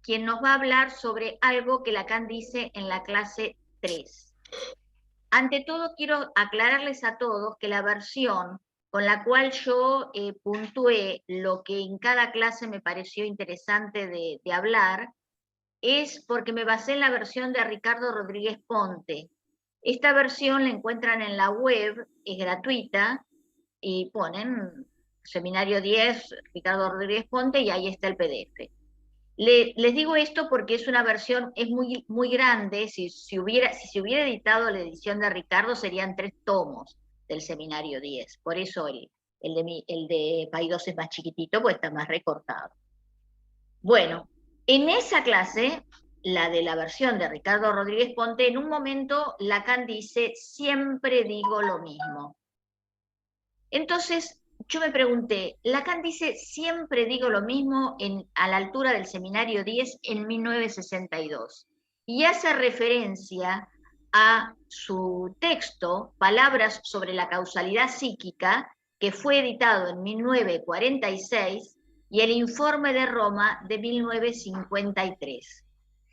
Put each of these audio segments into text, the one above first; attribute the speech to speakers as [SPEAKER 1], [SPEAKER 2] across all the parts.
[SPEAKER 1] quien nos va a hablar sobre algo que Lacan dice en la clase 3. Ante todo, quiero aclararles a todos que la versión con la cual yo puntué lo que en cada clase me pareció interesante de hablar, es porque me basé en la versión de Ricardo Rodríguez Ponte. Esta versión la encuentran en la web, es gratuita, y ponen Seminario 10, Ricardo Rodríguez Ponte, y ahí está el PDF. Les digo esto porque es una versión, es muy, muy grande. Si se hubiera editado la edición de Ricardo, serían 3 tomos del Seminario 10. Por eso el de Paidós es más chiquitito, pues está más recortado. Bueno, en esa clase, la de la versión de Ricardo Rodríguez Ponte, en un momento Lacan dice, siempre digo lo mismo. Entonces, yo me pregunté, Lacan dice, siempre digo lo mismo a la altura del Seminario 10 en 1962, y hace referencia a su texto, Palabras sobre la causalidad psíquica, que fue editado en 1946, y el Informe de Roma de 1953.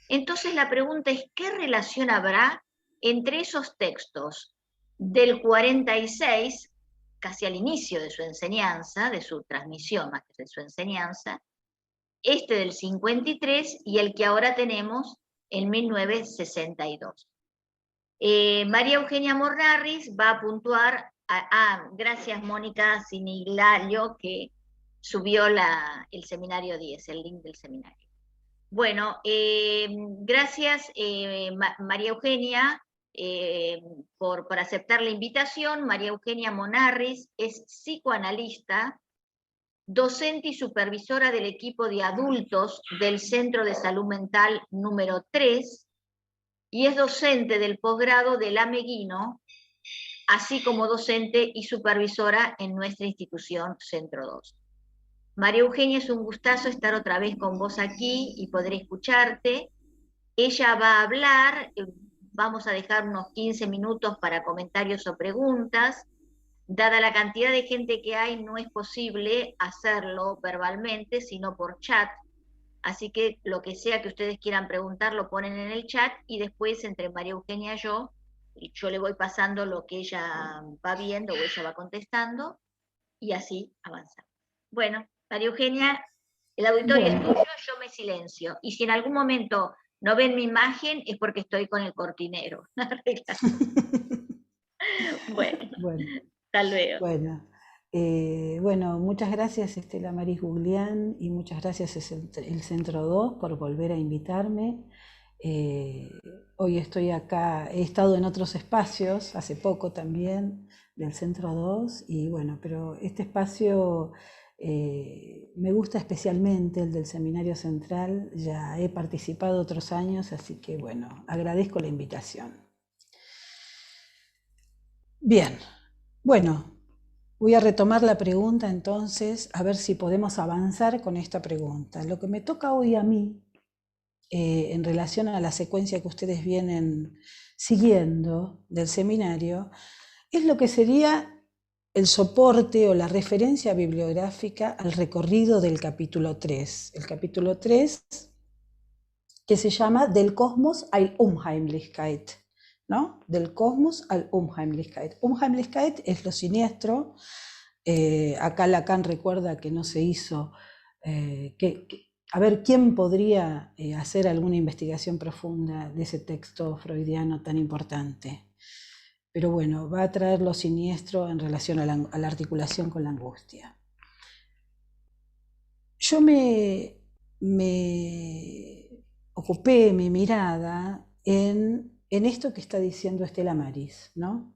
[SPEAKER 1] Entonces la pregunta es, ¿qué relación habrá entre esos textos del 46, casi al inicio de su enseñanza, de su transmisión más que de su enseñanza, este del 53 y el que ahora tenemos en 1962? María Eugenia Mornarris va a puntuar, gracias Mónica Siniglalio, que subió el seminario 10, el link del seminario. Bueno, gracias María Eugenia por aceptar la invitación. María Eugenia Monarris es psicoanalista, docente y supervisora del equipo de adultos del Centro de Salud Mental número 3 y es docente del posgrado del Ameguino, así como docente y supervisora en nuestra institución Centro 2. María Eugenia, es un gustazo estar otra vez con vos aquí y poder escucharte. Ella va a hablar, vamos a dejar unos 15 minutos para comentarios o preguntas. Dada la cantidad de gente que hay, no es posible hacerlo verbalmente, sino por chat. Así que lo que sea que ustedes quieran preguntar, lo ponen en el chat y después entre María Eugenia y yo le voy pasando lo que ella va viendo o ella va contestando y así avanzamos. Bueno, María Eugenia, el auditorio es tuyo, yo me silencio. Y si en algún momento no ven mi imagen, es porque estoy con el cortinero. Bueno,
[SPEAKER 2] Bueno,
[SPEAKER 1] hasta luego.
[SPEAKER 2] bueno, muchas gracias Estela Maris Guglián y muchas gracias el Centro 2 por volver a invitarme. Hoy estoy acá, he estado en otros espacios, hace poco también, del Centro 2, y bueno, pero este espacio me gusta especialmente, el del Seminario Central. Ya he participado otros años, así que bueno, agradezco la invitación. Bien, bueno, voy a retomar la pregunta entonces, a ver si podemos avanzar con esta pregunta. Lo que me toca hoy a mí, en relación a la secuencia que ustedes vienen siguiendo del seminario, es lo que sería el soporte o la referencia bibliográfica al recorrido del capítulo 3. El capítulo 3 que se llama Del Kosmos al Unheimlichkeit, ¿no? Del Cosmos al Unheimlichkeit. Unheimlichkeit es lo siniestro. Acá Lacan recuerda que no se hizo, a ver, ¿quién podría hacer alguna investigación profunda de ese texto freudiano tan importante? Pero bueno, va a traer lo siniestro en relación a la articulación con la angustia. Yo me ocupé mi mirada en esto que está diciendo Estela Maris, ¿no?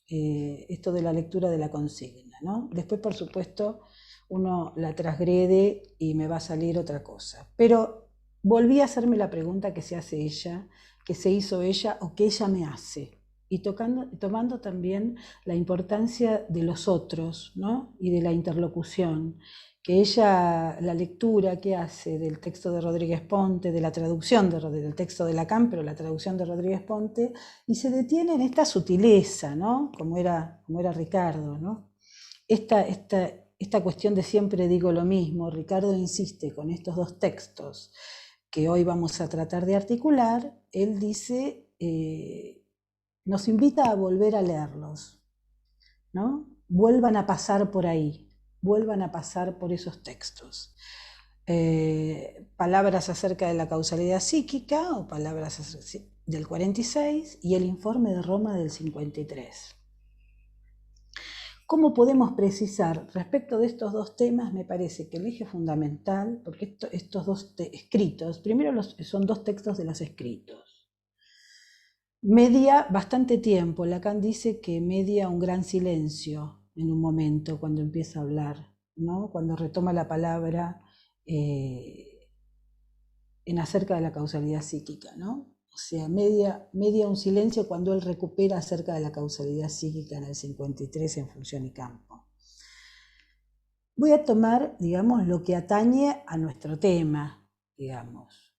[SPEAKER 2] Esto de la lectura de la consigna, ¿no? Después, por supuesto, uno la transgrede y me va a salir otra cosa. Pero volví a hacerme la pregunta que se hace ella, que se hizo ella o que ella me hace. Y tomando también la importancia de los otros, ¿no? Y de la interlocución, que ella, la lectura que hace del texto de Rodríguez Ponte, de la traducción del texto de Lacan, pero la traducción de Rodríguez Ponte, y se detiene en esta sutileza, ¿no? Como era Ricardo, ¿no? Esta cuestión de siempre digo lo mismo. Ricardo insiste con estos dos textos que hoy vamos a tratar de articular, él dice, nos invita a volver a leerlos, ¿no? Vuelvan a pasar por ahí, vuelvan a pasar por esos textos. Palabras acerca de la causalidad psíquica, o palabras del 46, y el informe de Roma del 53. ¿Cómo podemos precisar respecto de estos dos temas? Me parece que el eje fundamental, porque estos dos escritos, primero son dos textos de los escritos. Media bastante tiempo, Lacan dice que media un gran silencio en un momento cuando empieza a hablar, ¿no? Cuando retoma la palabra en acerca de la causalidad psíquica, ¿no? O sea, media un silencio cuando él recupera acerca de la causalidad psíquica en el 53 en Función y Campo. Voy a tomar, digamos, lo que atañe a nuestro tema, digamos,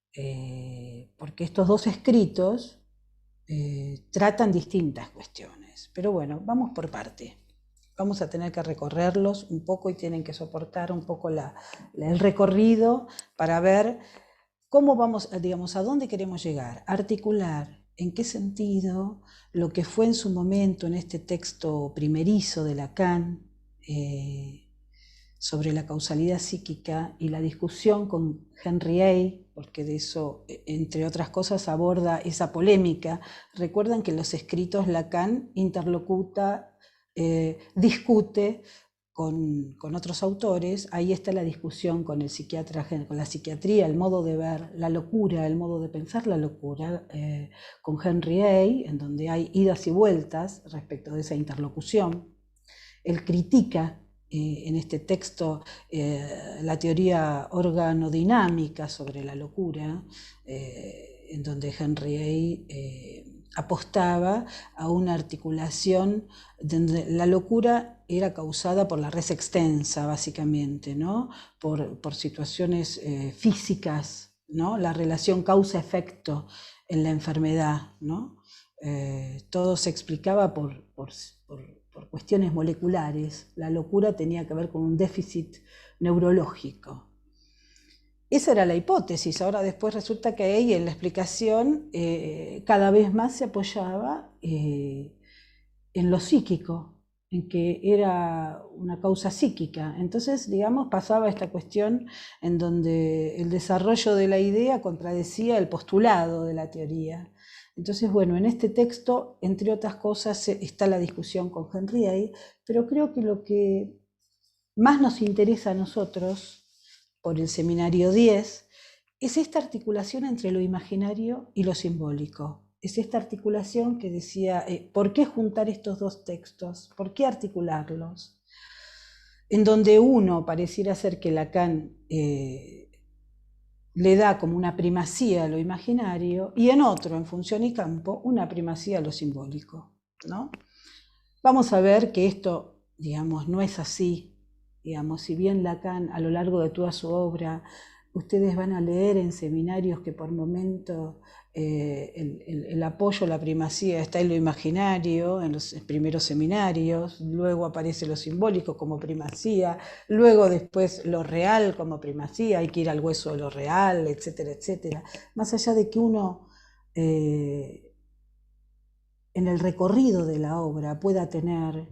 [SPEAKER 2] porque estos dos escritos tratan distintas cuestiones. Pero bueno, vamos por parte. Vamos a tener que recorrerlos un poco y tienen que soportar un poco el recorrido para ver cómo vamos, digamos, a dónde queremos llegar, articular en qué sentido lo que fue en su momento en este texto primerizo de Lacan sobre la causalidad psíquica y la discusión con Henry A., porque de eso, entre otras cosas, aborda esa polémica. Recuerdan que en los escritos Lacan interlocuta, discute con otros autores. Ahí está la discusión con el psiquiatra, con la psiquiatría, el modo de ver la locura, el modo de pensar la locura, con Henry A., en donde hay idas y vueltas respecto de esa interlocución. Él critica en este texto la teoría organodinámica sobre la locura, en donde Henry A. apostaba a una articulación donde la locura era causada por la res extensa, básicamente, ¿no? por situaciones físicas, ¿no? La relación causa-efecto en la enfermedad, ¿no? Todo se explicaba por cuestiones moleculares. La locura tenía que ver con un déficit neurológico. Esa era la hipótesis. Ahora después resulta que ahí en la explicación cada vez más se apoyaba en lo psíquico, en que era una causa psíquica. Entonces, digamos, pasaba esta cuestión en donde el desarrollo de la idea contradecía el postulado de la teoría. Entonces, bueno, en este texto, entre otras cosas, está la discusión con Henry A., pero creo que lo que más nos interesa a nosotros, por el seminario 10, es esta articulación entre lo imaginario y lo simbólico. Es esta articulación que decía, ¿por qué juntar estos dos textos? ¿Por qué articularlos? En donde uno pareciera ser que Lacan le da como una primacía a lo imaginario, y en otro, en Función y Campo, una primacía a lo simbólico, ¿no? Vamos a ver que esto, digamos, no es así. Digamos, si bien Lacan a lo largo de toda su obra, ustedes van a leer en seminarios que por momento el apoyo, la primacía está en lo imaginario, en los primeros seminarios, luego aparece lo simbólico como primacía, luego después lo real como primacía, hay que ir al hueso de lo real, etcétera, etcétera. Más allá de que uno en el recorrido de la obra pueda tener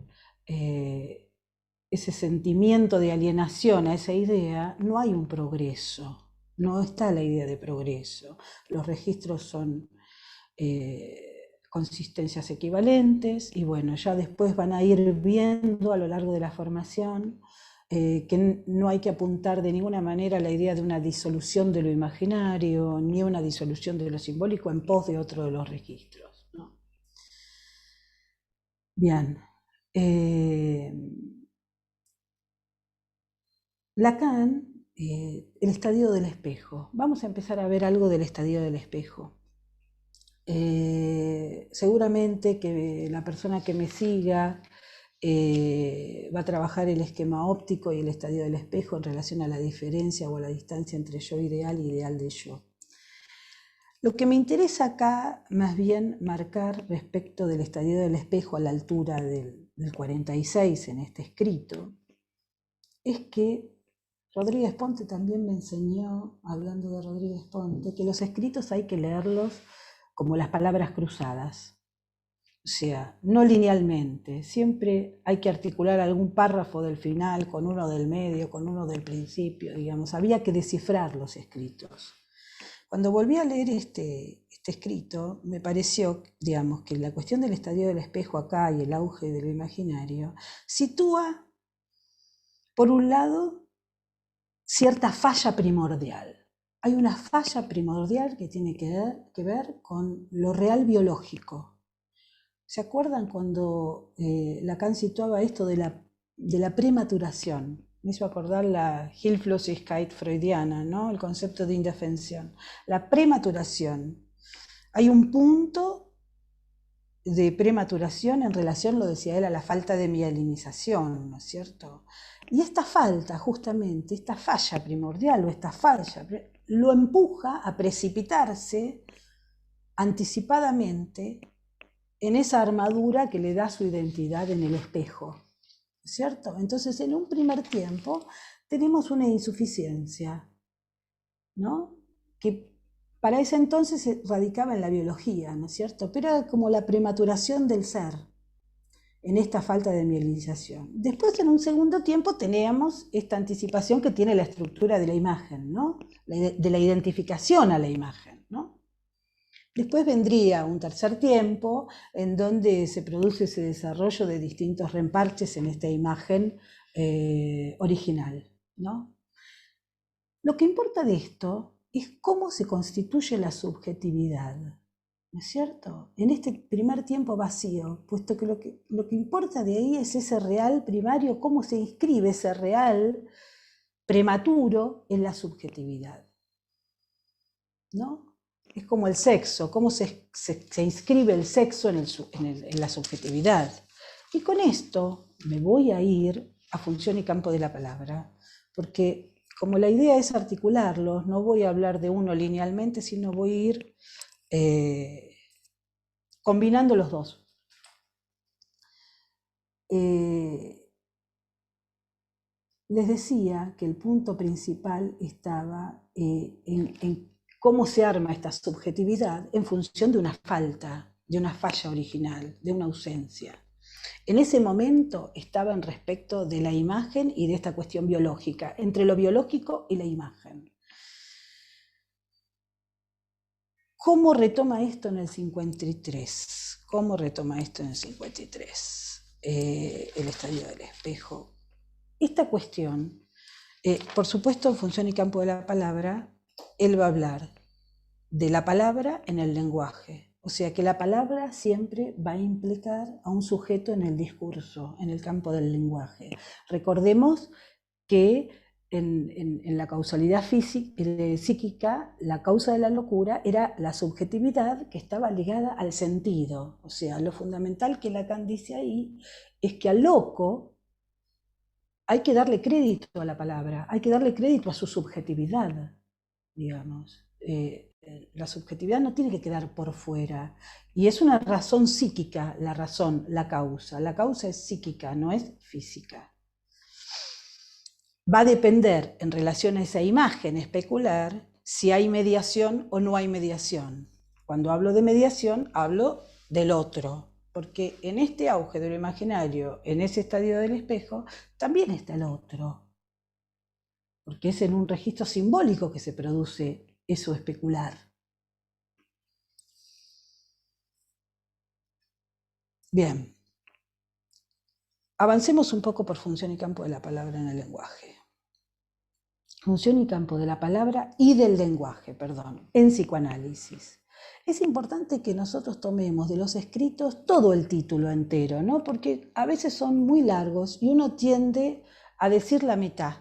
[SPEAKER 2] ese sentimiento de alienación a esa idea, no hay un progreso. No está la idea de progreso. Los registros son consistencias equivalentes y bueno, ya después van a ir viendo a lo largo de la formación que no hay que apuntar de ninguna manera a la idea de una disolución de lo imaginario ni una disolución de lo simbólico en pos de otro de los registros, ¿no? Bien. Lacan, el estadio del espejo. Vamos a empezar a ver algo del estadio del espejo. Seguramente que la persona que me siga va a trabajar el esquema óptico y el estadio del espejo en relación a la diferencia o a la distancia entre yo ideal y ideal de yo. Lo que me interesa acá, más bien, marcar respecto del estadio del espejo a la altura del 46 en este escrito, es que Rodríguez Ponte también me enseñó, hablando de Rodríguez Ponte, que los escritos hay que leerlos como las palabras cruzadas. O sea, no linealmente, siempre hay que articular algún párrafo del final con uno del medio, con uno del principio, digamos, había que descifrar los escritos. Cuando volví a leer este escrito, me pareció, digamos, que la cuestión del estadio del espejo acá y el auge del imaginario sitúa, por un lado, cierta falla primordial. Hay una falla primordial que tiene que ver con lo real biológico. ¿Se acuerdan cuando Lacan situaba esto de la prematuración? Me hizo acordar la Hilflosigkeit freudiana, ¿no? El concepto de indefensión. La prematuración. Hay un punto de prematuración en relación, lo decía él, a la falta de mielinización, ¿no es cierto? Y esta falta, justamente, esta falla primordial o esta falla, lo empuja a precipitarse anticipadamente en esa armadura que le da su identidad en el espejo, ¿cierto? Entonces, en un primer tiempo tenemos una insuficiencia, ¿no? Que para ese entonces radicaba en la biología, ¿no es cierto? Pero era como la prematuración del ser, en esta falta de mielinización. Después, en un segundo tiempo, teníamos esta anticipación que tiene la estructura de la imagen, ¿no? De la identificación a la imagen, ¿no? Después vendría un tercer tiempo en donde se produce ese desarrollo de distintos reemparches en esta imagen original, ¿no? Lo que importa de esto es cómo se constituye la subjetividad, ¿no es cierto? En este primer tiempo vacío, puesto que lo que importa de ahí es ese real primario, cómo se inscribe ese real prematuro en la subjetividad, ¿no? Es como el sexo, cómo se inscribe el sexo en la subjetividad. Y con esto me voy a ir a función y campo de la palabra, porque como la idea es articularlos, no voy a hablar de uno linealmente, sino voy a ir combinando los dos. Les decía que el punto principal estaba en cómo se arma esta subjetividad en función de una falta, de una falla original, de una ausencia. En ese momento estaba en respecto de la imagen y de esta cuestión biológica, entre lo biológico y la imagen. ¿Cómo retoma esto en el 53? ¿Cómo retoma esto en el 53? El estadio del espejo. Esta cuestión, por supuesto, en función y campo de la palabra, él va a hablar de la palabra en el lenguaje. O sea que la palabra siempre va a implicar a un sujeto en el discurso, en el campo del lenguaje. Recordemos que en la causalidad psíquica, la causa de la locura era la subjetividad que estaba ligada al sentido. O sea, lo fundamental que Lacan dice ahí es que al loco hay que darle crédito a la palabra, hay que darle crédito a su subjetividad, digamos. La subjetividad no tiene que quedar por fuera. Y es una razón psíquica, la razón, la causa. La causa es psíquica, no es física. Va a depender en relación a esa imagen especular si hay mediación o no hay mediación. Cuando hablo de mediación, hablo del otro, porque en este auge de lo imaginario, en ese estadio del espejo, también está el otro, porque es en un registro simbólico que se produce eso especular. Bien, avancemos un poco por función y campo de la palabra en el lenguaje. Función y campo de la palabra y del lenguaje, perdón, en psicoanálisis. Es importante que nosotros tomemos de los escritos todo el título entero, ¿no? Porque a veces son muy largos y uno tiende a decir la mitad.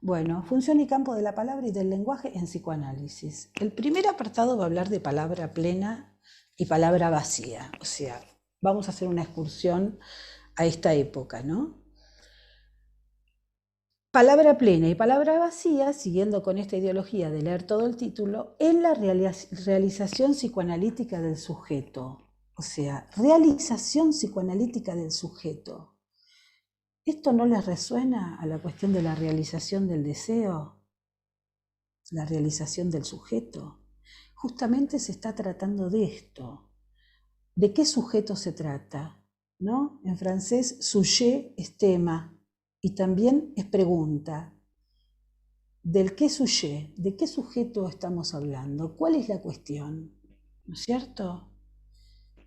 [SPEAKER 2] Bueno, función y campo de la palabra y del lenguaje en psicoanálisis. El primer apartado va a hablar de palabra plena y palabra vacía. O sea, vamos a hacer una excursión a esta época, ¿no? Palabra plena y palabra vacía, siguiendo con esta ideología de leer todo el título, es la realización psicoanalítica del sujeto. O sea, realización psicoanalítica del sujeto. ¿Esto no les resuena a la cuestión de la realización del deseo? La realización del sujeto. Justamente se está tratando de esto. ¿De qué sujeto se trata? ¿No? En francés, sujet es tema y también es pregunta. ¿Del qué sujet? ¿De qué sujeto estamos hablando? ¿Cuál es la cuestión? ¿No es cierto?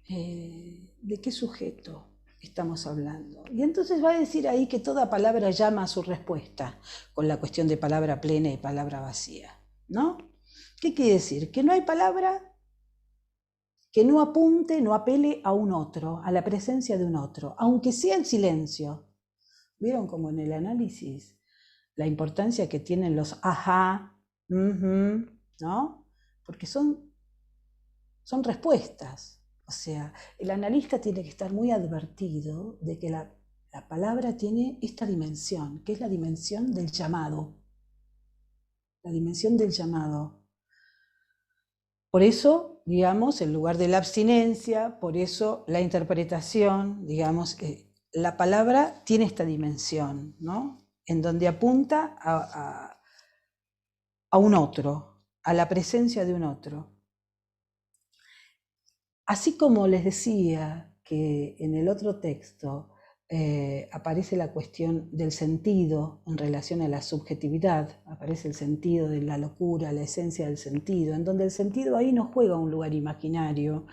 [SPEAKER 2] ¿De qué sujeto estamos hablando? Y entonces va a decir ahí que toda palabra llama a su respuesta, con la cuestión de palabra plena y palabra vacía, ¿no? ¿Qué quiere decir? Que no hay palabra que no apunte, no apele a un otro, a la presencia de un otro, aunque sea el silencio. ¿Vieron como en el análisis la importancia que tienen los ajá, ¿no? Porque son respuestas. O sea, el analista tiene que estar muy advertido de que la palabra tiene esta dimensión, que es la dimensión del llamado. La dimensión del llamado. Por eso, digamos, en lugar de la abstinencia, por eso la interpretación, digamos, la palabra tiene esta dimensión, ¿no? En donde apunta a un otro, a la presencia de un otro. Así como les decía que en el otro texto aparece la cuestión del sentido en relación a la subjetividad, aparece el sentido de la locura, la esencia del sentido, en donde el sentido ahí no juega un lugar imaginario,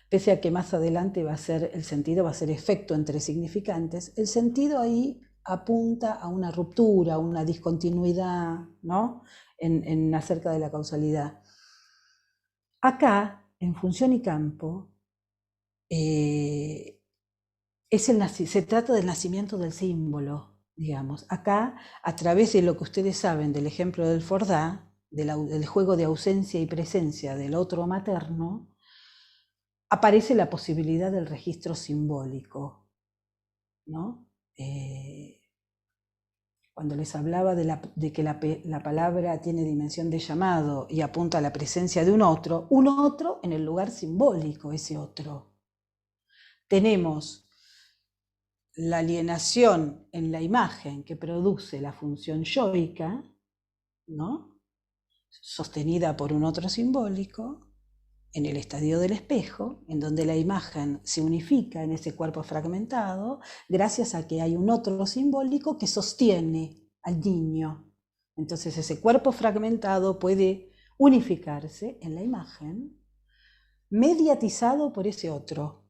[SPEAKER 2] pese a que más adelante el sentido va a ser efecto entre significantes, el sentido ahí apunta a una ruptura, a una discontinuidad, ¿no? en acerca de la causalidad. Acá, en función y campo, se trata del nacimiento del símbolo, digamos. Acá, a través de lo que ustedes saben del ejemplo del Fordá, del juego de ausencia y presencia del otro materno, aparece la posibilidad del registro simbólico, ¿no? Cuando les hablaba de que la palabra tiene dimensión de llamado y apunta a la presencia de un otro en el lugar simbólico, ese otro. Tenemos la alienación en la imagen que produce la función yoica, ¿no? Sostenida por un otro simbólico, en el estadio del espejo, en donde la imagen se unifica en ese cuerpo fragmentado, gracias a que hay un otro simbólico que sostiene al niño. Entonces ese cuerpo fragmentado puede unificarse en la imagen, mediatizado por ese otro.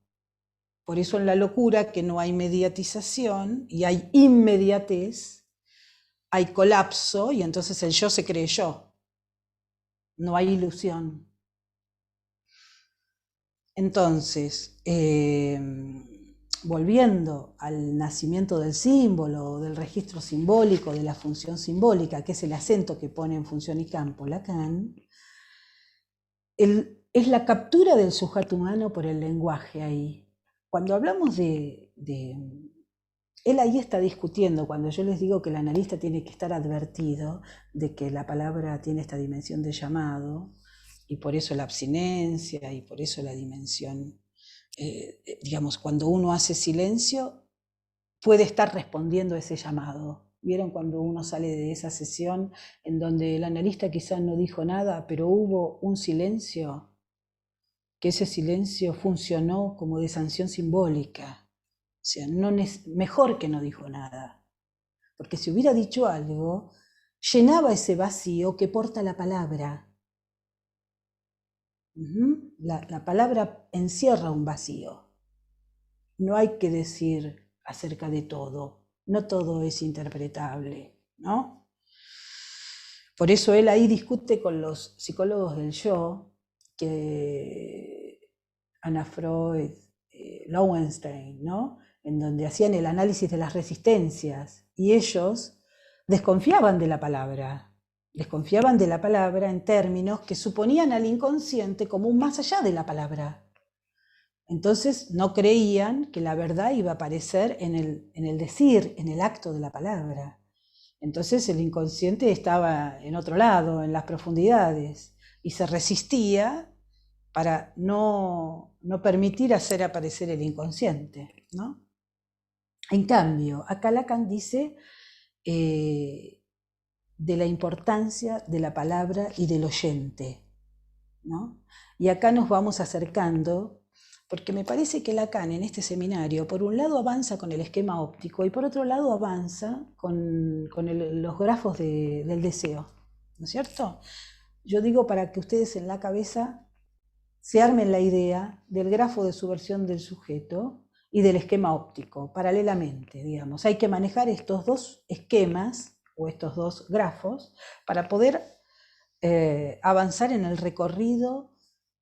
[SPEAKER 2] Por eso en la locura, que no hay mediatización y hay inmediatez, hay colapso y entonces el yo se cree yo. No hay ilusión. Entonces, volviendo al nacimiento del símbolo, del registro simbólico, de la función simbólica, que es el acento que pone en función y campo Lacan, es la captura del sujeto humano por el lenguaje ahí. Cuando hablamos él ahí está discutiendo, cuando yo les digo que el analista tiene que estar advertido de que la palabra tiene esta dimensión de llamado, y por eso la abstinencia, y por eso la dimensión, digamos, cuando uno hace silencio, puede estar respondiendo a ese llamado. ¿Vieron cuando uno sale de esa sesión en donde el analista quizás no dijo nada, pero hubo un silencio? Que ese silencio funcionó como de sanción simbólica. O sea, mejor que no dijo nada. Porque si hubiera dicho algo, llenaba ese vacío que porta la palabra. La palabra encierra un vacío. No hay que decir acerca de todo. No todo es interpretable, ¿no? Por eso él ahí discute con los psicólogos del yo, que Anna Freud, Lowenstein, ¿no? En donde hacían el análisis de las resistencias, y ellos desconfiaban de la palabra en términos que suponían al inconsciente como un más allá de la palabra. Entonces no creían que la verdad iba a aparecer en el decir, en el acto de la palabra. Entonces el inconsciente estaba en otro lado, en las profundidades, y se resistía para no permitir hacer aparecer el inconsciente, ¿no? En cambio, acá Lacan dice de la importancia de la palabra y del oyente, ¿no? Y acá nos vamos acercando, porque me parece que Lacan en este seminario, por un lado avanza con el esquema óptico y por otro lado avanza con los grafos del deseo, ¿no es cierto? Yo digo para que ustedes en la cabeza se armen la idea del grafo de subversión del sujeto y del esquema óptico, paralelamente, digamos. Hay que manejar estos dos esquemas o estos dos grafos para poder avanzar en el recorrido,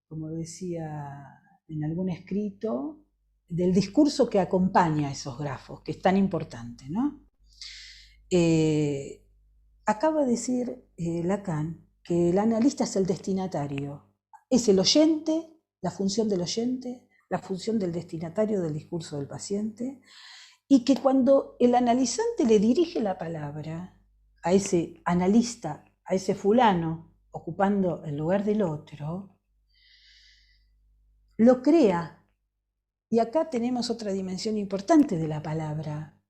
[SPEAKER 2] como decía en algún escrito, del discurso que acompaña a esos grafos, que es tan importante, ¿no? Acaba de decir Lacan que el analista es el destinatario, es el oyente, la función del oyente, la función del destinatario del discurso del paciente, y que cuando el analizante le dirige la palabra a ese analista, a ese fulano ocupando el lugar del otro, lo crea. Y acá tenemos otra dimensión importante de la palabra,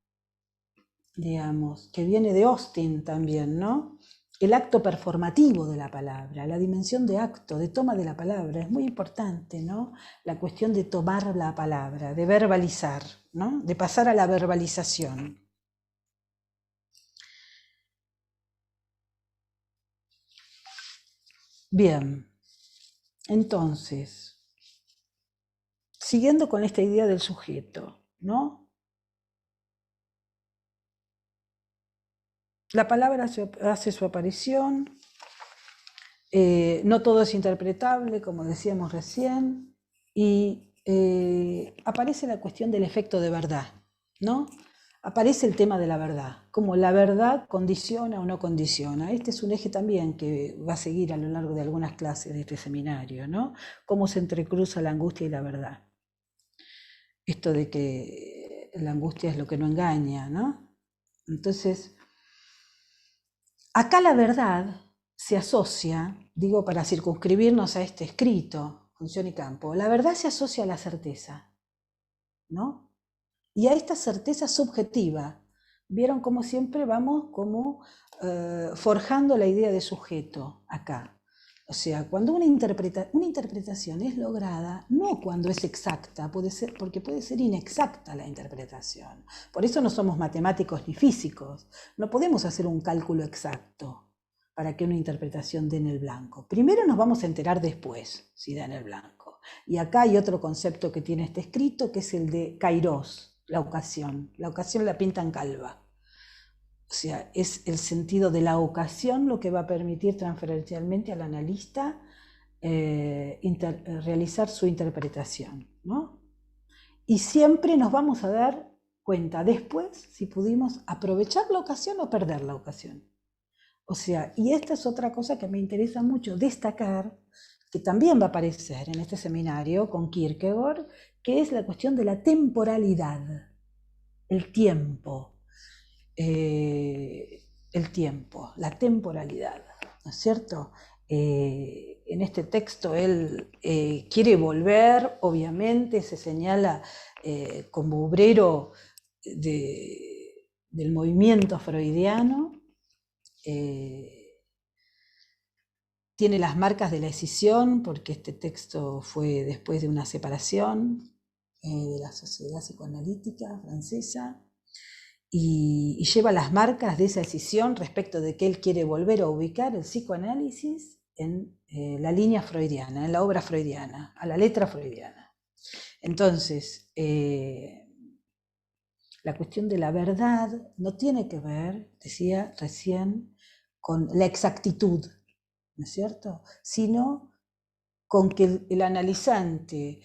[SPEAKER 2] digamos, que viene de Austin también, ¿no? El acto performativo de la palabra, la dimensión de acto, de toma de la palabra, es muy importante, ¿no? La cuestión de tomar la palabra, de verbalizar, ¿no? De pasar a la verbalización. Bien, entonces, siguiendo con esta idea del sujeto, ¿no? La palabra hace su aparición, no todo es interpretable, como decíamos recién, y aparece la cuestión del efecto de verdad, ¿no? Aparece el tema de la verdad, como la verdad condiciona o no condiciona. Este es un eje también que va a seguir a lo largo de algunas clases de este seminario, ¿no? Cómo se entrecruza la angustia y la verdad. Esto de que la angustia es lo que no engaña, ¿no? Entonces, acá la verdad se asocia, digo para circunscribirnos a este escrito, función y campo, la verdad se asocia a la certeza, ¿no? Y a esta certeza subjetiva. Vieron cómo siempre vamos como forjando la idea de sujeto acá. O sea, cuando una interpretación es lograda, no cuando es exacta, porque puede ser inexacta la interpretación. Por eso no somos matemáticos ni físicos. No podemos hacer un cálculo exacto para que una interpretación dé en el blanco. Primero nos vamos a enterar después si da en el blanco. Y acá hay otro concepto que tiene este escrito, que es el de kairos, la ocasión. La ocasión la pintan calva. O sea, es el sentido de la ocasión lo que va a permitir transferencialmente al analista realizar su interpretación, ¿no? Y siempre nos vamos a dar cuenta después si pudimos aprovechar la ocasión o perder la ocasión. O sea, y esta es otra cosa que me interesa mucho destacar, que también va a aparecer en este seminario con Kierkegaard, que es la cuestión de la temporalidad, el tiempo, la temporalidad, ¿no es cierto? En este texto él quiere volver, obviamente se señala como obrero del movimiento freudiano, tiene las marcas de la escisión, porque este texto fue después de una separación de la Sociedad Psicoanalítica Francesa, y lleva las marcas de esa escisión respecto de que él quiere volver a ubicar el psicoanálisis en la línea freudiana, en la obra freudiana, a la letra freudiana. Entonces, la cuestión de la verdad no tiene que ver, decía recién, con la exactitud, ¿no es cierto? Sino con que el analizante,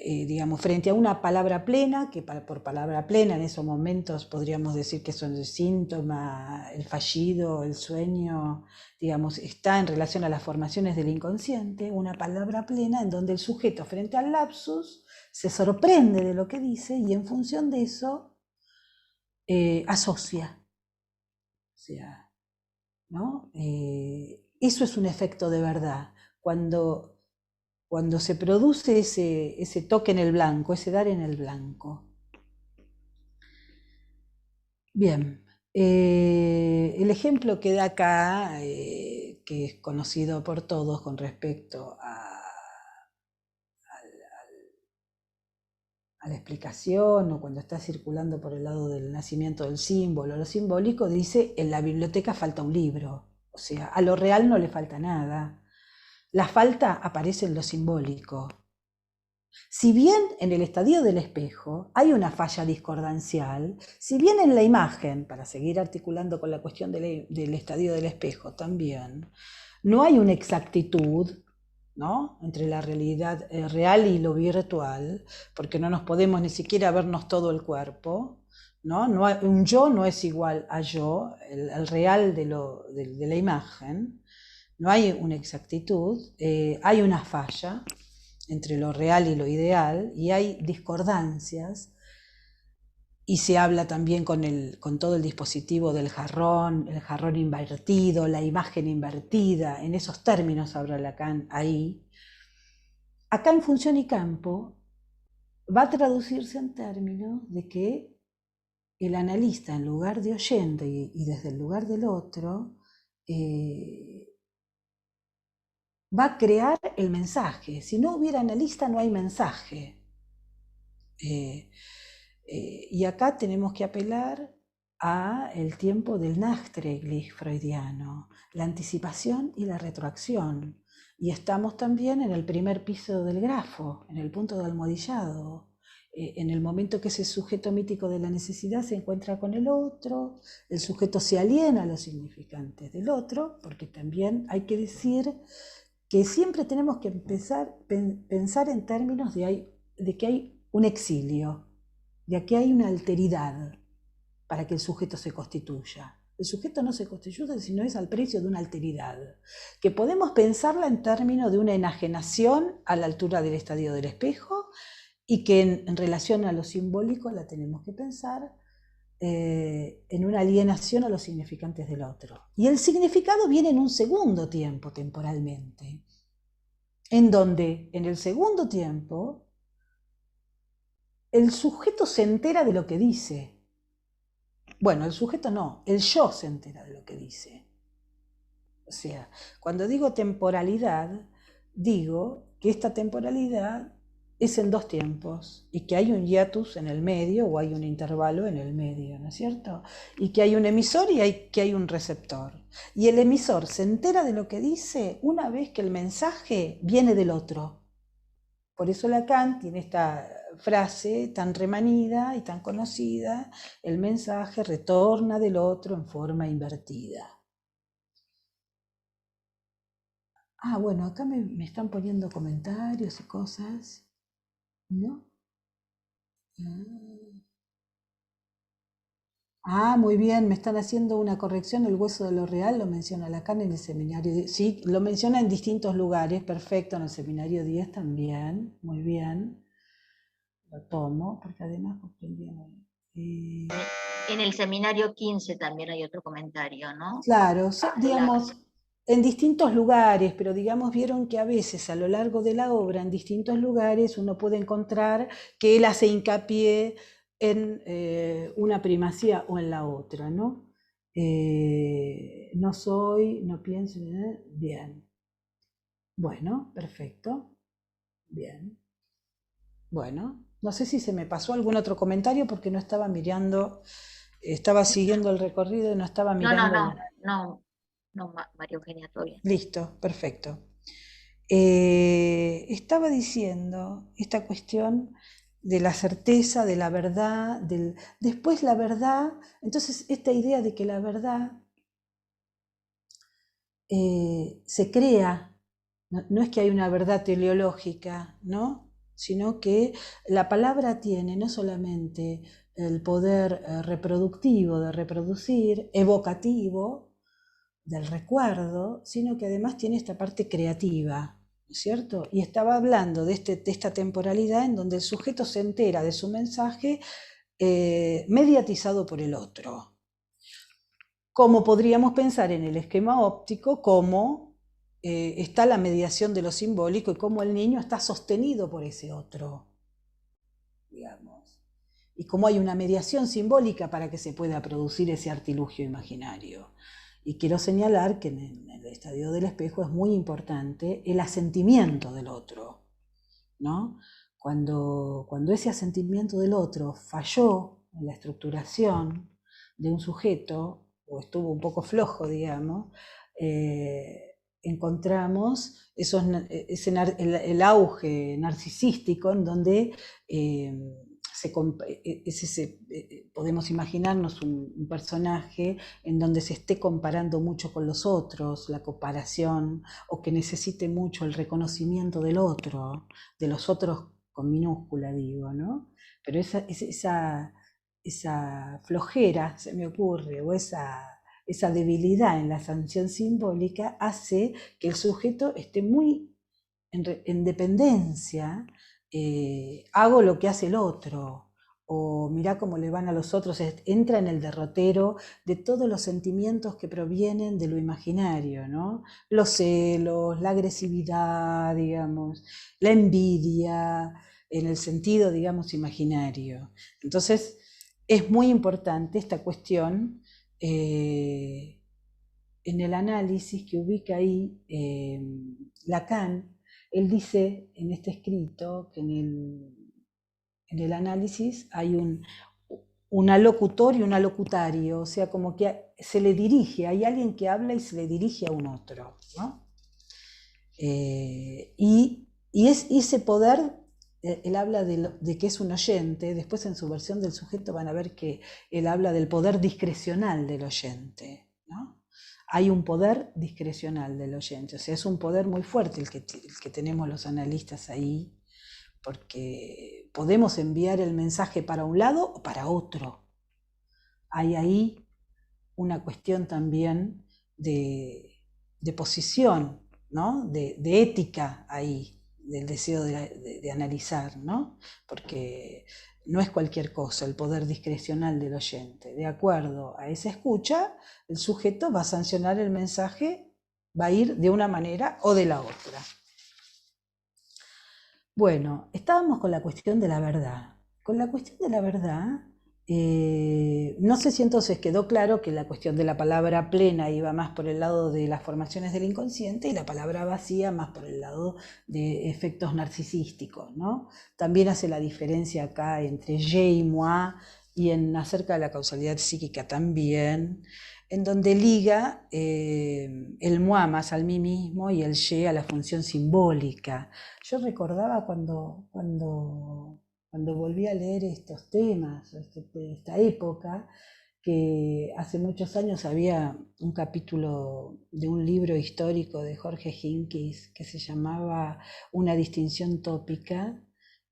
[SPEAKER 2] digamos, frente a una palabra plena, que por palabra plena en esos momentos podríamos decir que son el síntoma, el fallido, el sueño, digamos, está en relación a las formaciones del inconsciente, una palabra plena en donde el sujeto frente al lapsus se sorprende de lo que dice y en función de eso asocia. O sea, ¿no? Eso es un efecto de verdad. Cuando se produce ese toque en el blanco, ese dar en el blanco. Bien, el ejemplo que da acá, que es conocido por todos con respecto a la explicación o cuando está circulando por el lado del nacimiento del símbolo, lo simbólico, dice, en la biblioteca falta un libro. O sea, a lo real no le falta nada. La falta aparece en lo simbólico. Si bien en el estadio del espejo hay una falla discordancial, si bien en la imagen, para seguir articulando con la cuestión del estadio del espejo también, no hay una exactitud, ¿no?, entre la realidad real y lo virtual, porque no nos podemos ni siquiera vernos todo el cuerpo, ¿no? Un yo no es igual a yo, el real de la imagen, no hay una exactitud, hay una falla entre lo real y lo ideal, y hay discordancias, y se habla también con todo el dispositivo del jarrón, el jarrón invertido, la imagen invertida, en esos términos habla Lacan ahí. Acá en Función y Campo va a traducirse en términos de que el analista, en lugar de oyente y desde el lugar del otro, va a crear el mensaje. Si no hubiera analista, no hay mensaje. Y acá tenemos que apelar a el tiempo del Nachträglich freudiano, la anticipación y la retroacción. Y estamos también en el primer piso del grafo, en el punto de almohadillado, en el momento que ese sujeto mítico de la necesidad se encuentra con el otro, el sujeto se aliena a los significantes del otro, porque también hay que decir que siempre tenemos que pensar en términos de que hay un exilio, de que hay una alteridad para que el sujeto se constituya. El sujeto no se constituye si no es al precio de una alteridad, que podemos pensarla en términos de una enajenación a la altura del estadio del espejo, y que en relación a lo simbólico la tenemos que pensar en una alienación a los significantes del otro. Y el significado viene en un segundo tiempo temporalmente, en donde en el segundo tiempo el sujeto se entera de lo que dice. Bueno, el sujeto no, el yo se entera de lo que dice. O sea, cuando digo temporalidad, digo que esta temporalidad es en dos tiempos y que hay un hiatus en el medio o hay un intervalo en el medio, ¿no es cierto? Y que hay un emisor y que hay un receptor. Y el emisor se entera de lo que dice una vez que el mensaje viene del otro. Por eso Lacan tiene esta frase tan remanida y tan conocida: el mensaje retorna del otro en forma invertida. Bueno, acá me están poniendo comentarios y cosas, ¿no? Muy bien, me están haciendo una corrección. El hueso de lo real lo menciona Lacan en el seminario. Sí, lo menciona en distintos lugares, perfecto, en el seminario 10 también, muy bien. Lo tomo, porque además comprendíamos.
[SPEAKER 1] En el seminario 15 también hay otro comentario, ¿no?
[SPEAKER 2] Claro, digamos, en distintos lugares, pero digamos, vieron que a veces a lo largo de la obra, en distintos lugares, uno puede encontrar que él hace hincapié en una primacía o en la otra, ¿no? No soy, no pienso, bien. Bueno, perfecto. Bien. Bueno, no sé si se me pasó algún otro comentario porque no estaba mirando, estaba siguiendo el recorrido y no estaba mirando.
[SPEAKER 1] No, María Eugenia, todo bien.
[SPEAKER 2] Listo, perfecto. Estaba diciendo esta cuestión de la certeza, de la verdad, después la verdad. Entonces esta idea de que la verdad se crea, no es que hay una verdad teleológica, ¿no? Sino que la palabra tiene no solamente el poder reproductivo de reproducir, evocativo del recuerdo, sino que además tiene esta parte creativa, ¿no es cierto? Y estaba hablando de esta temporalidad en donde el sujeto se entera de su mensaje mediatizado por el otro. Como podríamos pensar en el esquema óptico, cómo está la mediación de lo simbólico y cómo el niño está sostenido por ese otro, digamos. y cómo hay una mediación simbólica para que se pueda producir ese artilugio imaginario. Y quiero señalar que en el estadio del espejo es muy importante el asentimiento del otro, ¿no? Cuando ese asentimiento del otro falló en la estructuración de un sujeto, o estuvo un poco flojo, digamos, encontramos el auge narcisístico en donde podemos imaginarnos un personaje en donde se esté comparando mucho con los otros, la comparación, o que necesite mucho el reconocimiento del otro, de los otros con minúscula digo, ¿no? Pero esa flojera, se me ocurre, o esa debilidad en la sanción simbólica hace que el sujeto esté muy en dependencia, hago lo que hace el otro, o mirá cómo le van a los otros, entra en el derrotero de todos los sentimientos que provienen de lo imaginario, ¿no? Los celos, la agresividad, digamos, la envidia, en el sentido, digamos, imaginario. Entonces, es muy importante esta cuestión en el análisis que ubica ahí Lacan. Él dice en este escrito que en el análisis hay un alocutor y un alocutario, o sea, como que se le dirige, hay alguien que habla y se le dirige a un otro, ¿no? Y es ese poder, él habla de que es un oyente, después en su versión del sujeto van a ver que él habla del poder discrecional del oyente, ¿no? Hay un poder discrecional del oyente, o sea, es un poder muy fuerte el que tenemos los analistas ahí, porque podemos enviar el mensaje para un lado o para otro. Hay ahí una cuestión también de posición, ¿no? de ética ahí, del deseo de analizar, ¿no? Porque no es cualquier cosa el poder discrecional del oyente. De acuerdo a esa escucha, el sujeto va a sancionar el mensaje, va a ir de una manera o de la otra. Bueno, estábamos con la cuestión de la verdad. Con la cuestión de la verdad, no sé si entonces quedó claro que la cuestión de la palabra plena iba más por el lado de las formaciones del inconsciente y la palabra vacía más por el lado de efectos narcisísticos, ¿no? También hace la diferencia acá entre je y moi, y en acerca de la causalidad psíquica también, en donde liga el moi más al mí mismo y el je a la función simbólica. Yo recordaba cuando volví a leer estos temas, esta época, que hace muchos años había un capítulo de un libro histórico de Jorge Hincks que se llamaba Una distinción tópica,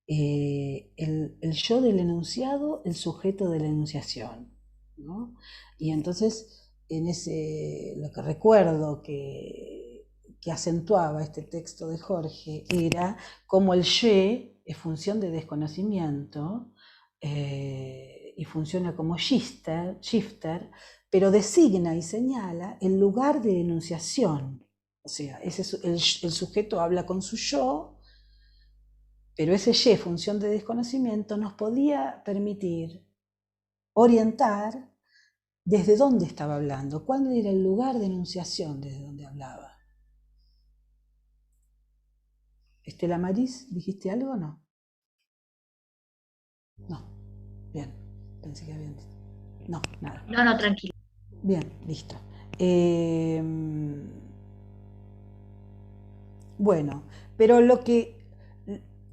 [SPEAKER 2] el yo del enunciado, el sujeto de la enunciación, ¿no? Y entonces, lo que recuerdo que acentuaba este texto de Jorge era cómo el je es función de desconocimiento y funciona como shifter, pero designa y señala el lugar de enunciación. O sea, el sujeto habla con su yo, pero ese je, función de desconocimiento, nos podía permitir orientar desde dónde estaba hablando, cuál era el lugar de enunciación desde donde hablaba. Estela Maris, ¿dijiste algo o no? No. Bien. Pensé que habían... No, nada.
[SPEAKER 1] No, tranquilo.
[SPEAKER 2] Bien, listo. Bueno, pero lo que,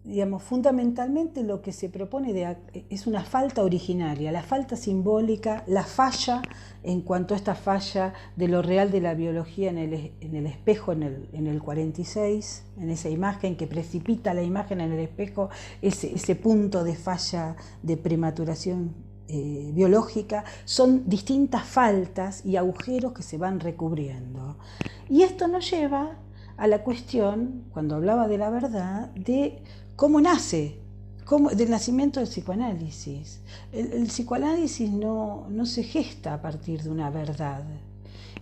[SPEAKER 2] digamos, fundamentalmente lo que se propone es una falta originaria, la falta simbólica, la falla en cuanto a esta falla de lo real de la biología en el espejo en el 46, en esa imagen que precipita la imagen en el espejo, ese punto de falla de prematuración biológica, son distintas faltas y agujeros que se van recubriendo. Y esto nos lleva a la cuestión, cuando hablaba de la verdad, de cómo nace, del nacimiento del psicoanálisis. El psicoanálisis no se gesta a partir de una verdad.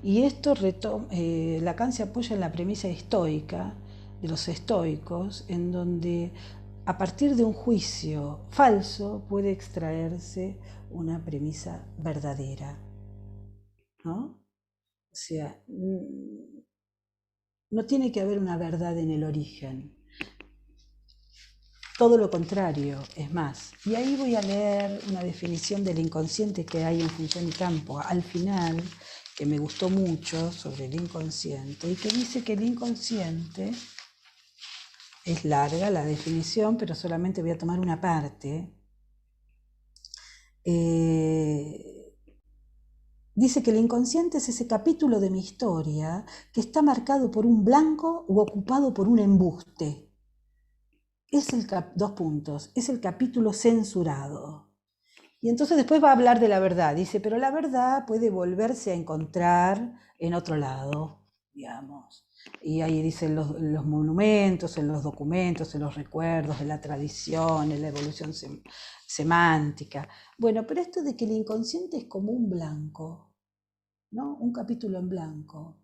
[SPEAKER 2] Y esto Lacan se apoya en la premisa estoica, de los estoicos, en donde a partir de un juicio falso puede extraerse una premisa verdadera, ¿no? O sea, no tiene que haber una verdad en el origen, todo lo contrario, es más. Y ahí voy a leer una definición del inconsciente que hay en Función y Campo al final, que me gustó mucho, sobre el inconsciente, y que dice que el inconsciente, es larga la definición, pero solamente voy a tomar una parte. Dice que el inconsciente es ese capítulo de mi historia que está marcado por un blanco u ocupado por un embuste. Es dos puntos, es el capítulo censurado. Y entonces después va a hablar de la verdad. Dice, pero la verdad puede volverse a encontrar en otro lado, digamos. Y ahí dicen los monumentos, en los documentos, en los recuerdos, en la tradición, en la evolución semántica. Bueno, pero esto de que el inconsciente es como un blanco, ¿no? Un capítulo en blanco.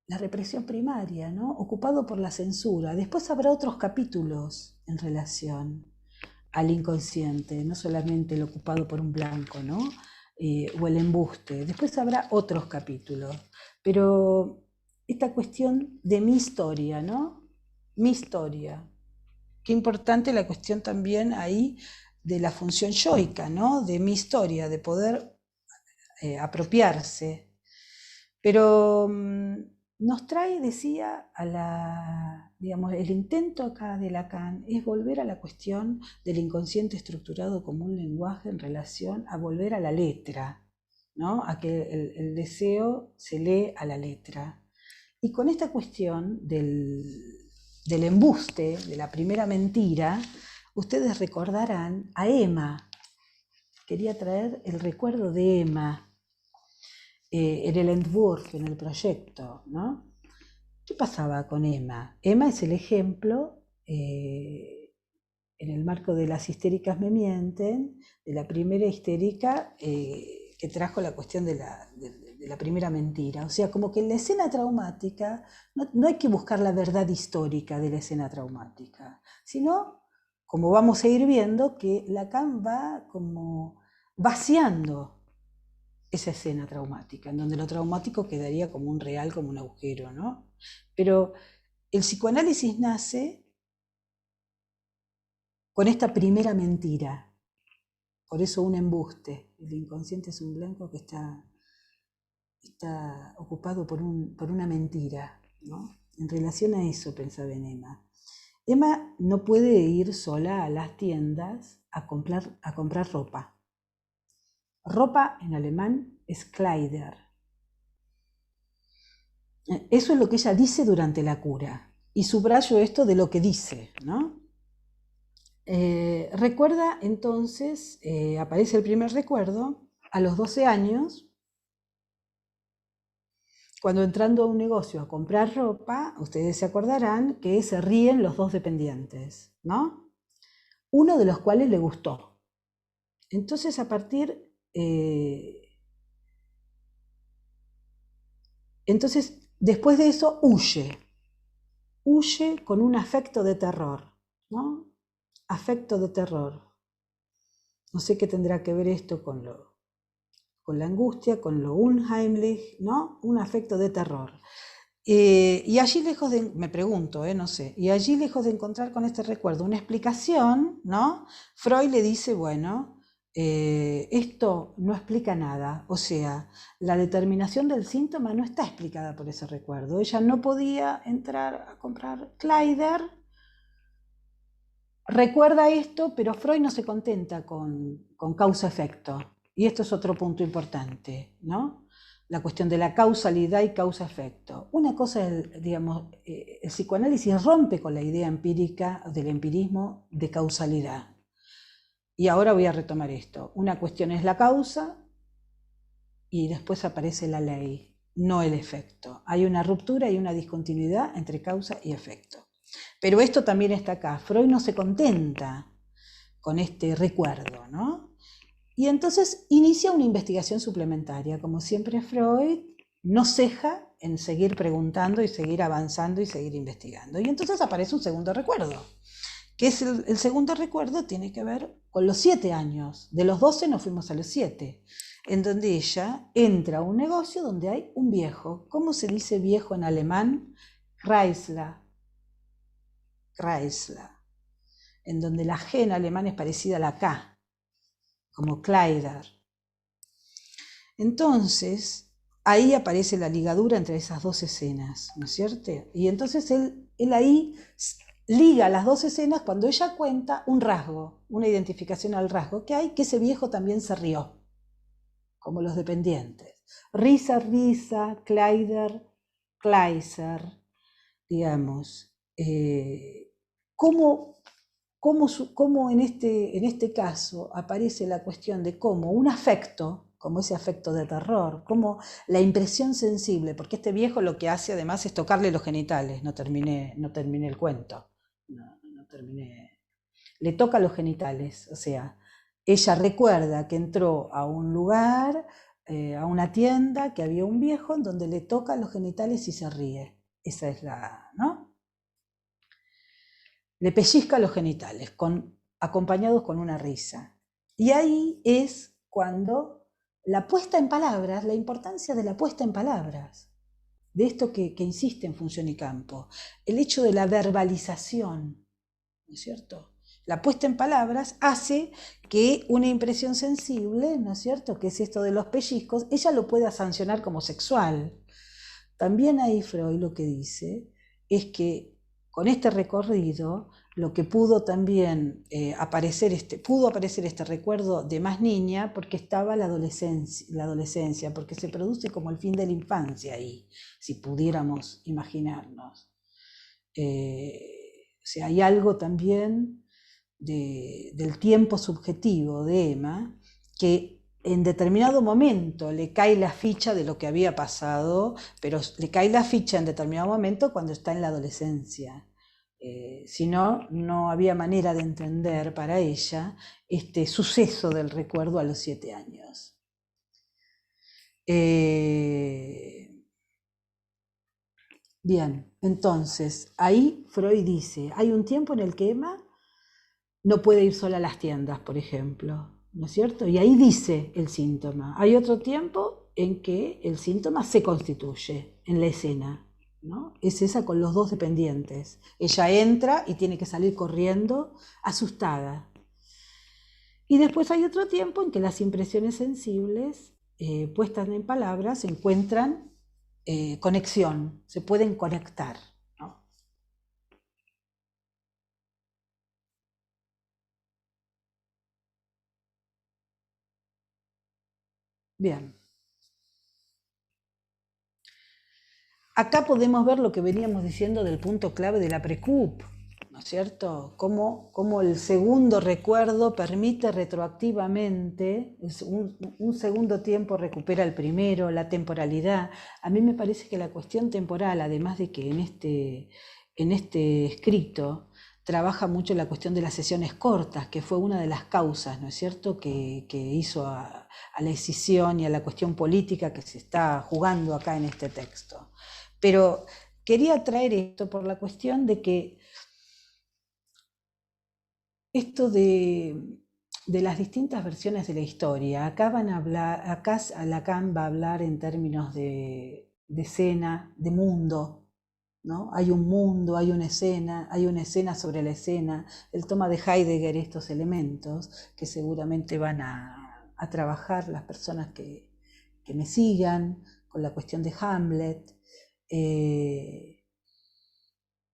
[SPEAKER 2] La represión primaria, ¿no? Ocupado por la censura. Después habrá otros capítulos en relación al inconsciente, no solamente el ocupado por un blanco, ¿no? O el embuste. Después habrá otros capítulos. Pero esta cuestión de mi historia, ¿no? Mi historia. Qué importante la cuestión también ahí de la función yoica, ¿no? De mi historia, de poder apropiarse. Pero nos trae, decía, digamos, el intento acá de Lacan es volver a la cuestión del inconsciente estructurado como un lenguaje en relación a volver a la letra, ¿no? A que el deseo se lee a la letra. Y con esta cuestión del embuste, de la primera mentira, ustedes recordarán a Emma. Quería traer el recuerdo de Emma en el Entwurf, en el proyecto, ¿no? ¿Qué pasaba con Emma? Emma es el ejemplo, en el marco de las histéricas me mienten, de la primera histérica que trajo la cuestión de la primera mentira. O sea, como que en la escena traumática no hay que buscar la verdad histórica de la escena traumática, sino, como vamos a ir viendo, que Lacan va como vaciando esa escena traumática, en donde lo traumático quedaría como un real, como un agujero, ¿no? Pero el psicoanálisis nace con esta primera mentira, por eso un embuste. El inconsciente es un blanco que está ocupado por una mentira, ¿no? En relación a eso pensaba en Emma. Emma no puede ir sola a las tiendas a comprar ropa. Ropa en alemán es Kleider. Eso es lo que ella dice durante la cura. Y subrayo esto de lo que dice, ¿no? Recuerda entonces, aparece el primer recuerdo, a los 12 años, cuando entrando a un negocio a comprar ropa, ustedes se acordarán que se ríen los dos dependientes, ¿no? Uno de los cuales le gustó. Entonces, a partir... entonces, después de eso, huye con un afecto de terror, ¿no? Afecto de terror. No sé qué tendrá que ver esto con la angustia, con lo unheimlich, ¿no? Un afecto de terror. Y allí lejos de, me pregunto, no sé, y allí lejos de encontrar con este recuerdo una explicación, ¿no? Freud le dice, bueno, esto no explica nada, o sea, la determinación del síntoma no está explicada por ese recuerdo. Ella no podía entrar a comprar Kleider, recuerda esto, pero Freud no se contenta con causa-efecto. Y esto es otro punto importante, ¿no? La cuestión de la causalidad y causa-efecto. Una cosa es, digamos, el psicoanálisis rompe con la idea empírica del empirismo de causalidad. Y ahora voy a retomar esto. Una cuestión es la causa y después aparece la ley, no el efecto. Hay una ruptura y una discontinuidad entre causa y efecto. Pero esto también está acá. Freud no se contenta con este recuerdo, ¿no? Y entonces inicia una investigación suplementaria. Como siempre Freud no ceja en seguir preguntando y seguir avanzando y seguir investigando. Y entonces aparece un segundo recuerdo, que es el segundo recuerdo, tiene que ver con los 7 años. De los 12 nos fuimos a los 7, en donde ella entra a un negocio donde hay un viejo. ¿Cómo se dice viejo en alemán? Chrysler. Chrysler. En donde la G en alemán es parecida a la K, como Kleider. Entonces, ahí aparece la ligadura entre esas dos escenas, ¿no es cierto? Y entonces él ahí liga las dos escenas cuando ella cuenta un rasgo, una identificación al rasgo que hay, que ese viejo también se rió, como los dependientes. Risa, risa, Kleider, Kleiser, digamos. ¿Cómo en este caso aparece la cuestión de cómo un afecto, como ese afecto de terror, como la impresión sensible, porque este viejo lo que hace además es tocarle los genitales, no terminé el cuento, no terminé, le toca los genitales, o sea, ella recuerda que entró a un lugar, a una tienda, que había un viejo en donde le toca los genitales y se ríe, esa es ¿no? Le pellizca los genitales, acompañados con una risa. Y ahí es cuando la puesta en palabras, la importancia de la puesta en palabras, de esto que insiste en Función y Campo, el hecho de la verbalización, ¿no es cierto? La puesta en palabras hace que una impresión sensible, ¿no es cierto?, que es esto de los pellizcos, ella lo pueda sancionar como sexual. También ahí Freud lo que dice es que con este recorrido, lo que pudo también aparecer este recuerdo de más niña, porque estaba la adolescencia, porque se produce como el fin de la infancia ahí, si pudiéramos imaginarnos. O sea, hay algo también del tiempo subjetivo de Emma que en determinado momento le cae la ficha de lo que había pasado, pero le cae la ficha en determinado momento cuando está en la adolescencia. Si no, no había manera de entender para ella este suceso del recuerdo a los 7 años. Bien, entonces, ahí Freud dice, hay un tiempo en el que Emma no puede ir sola a las tiendas, por ejemplo, ¿no es cierto? Y ahí dice el síntoma. Hay otro tiempo en que el síntoma se constituye en la escena, ¿no? Es esa con los dos dependientes. Ella entra y tiene que salir corriendo, asustada. Y después hay otro tiempo en que las impresiones sensibles, puestas en palabras, encuentran conexión, se pueden conectar. Bien. Acá podemos ver lo que veníamos diciendo del punto clave de la precup, ¿no es cierto? Cómo el segundo recuerdo permite retroactivamente, un segundo tiempo recupera el primero, la temporalidad. A mí me parece que la cuestión temporal, además de que en este escrito trabaja mucho la cuestión de las sesiones cortas, que fue una de las causas, ¿no es cierto?, que hizo a la escisión y a la cuestión política que se está jugando acá en este texto. Pero quería traer esto por la cuestión de que esto de las distintas versiones de la historia, acá Lacan va a hablar en términos de escena, de mundo, ¿no? Hay un mundo, hay una escena sobre la escena. Él toma de Heidegger estos elementos que seguramente van a trabajar las personas que me sigan con la cuestión de Hamlet.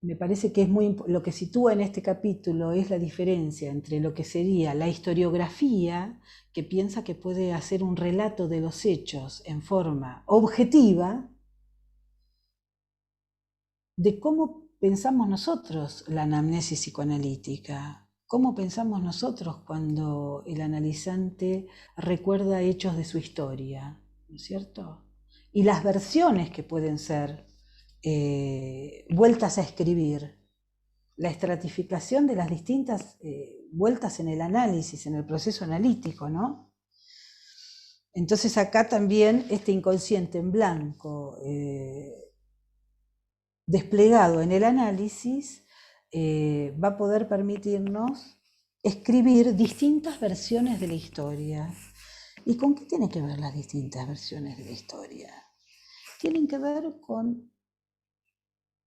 [SPEAKER 2] Me parece que es lo que sitúa en este capítulo es la diferencia entre lo que sería la historiografía, que piensa que puede hacer un relato de los hechos en forma objetiva, de cómo pensamos nosotros la anamnesis psicoanalítica, cómo pensamos nosotros cuando el analizante recuerda hechos de su historia, ¿no es cierto? Y las versiones que pueden ser vueltas a escribir, la estratificación de las distintas vueltas en el análisis, en el proceso analítico, ¿no? Entonces acá también este inconsciente en blanco desplegado en el análisis va a poder permitirnos escribir distintas versiones de la historia. ¿Y con qué tienen que ver las distintas versiones de la historia? Tienen que ver con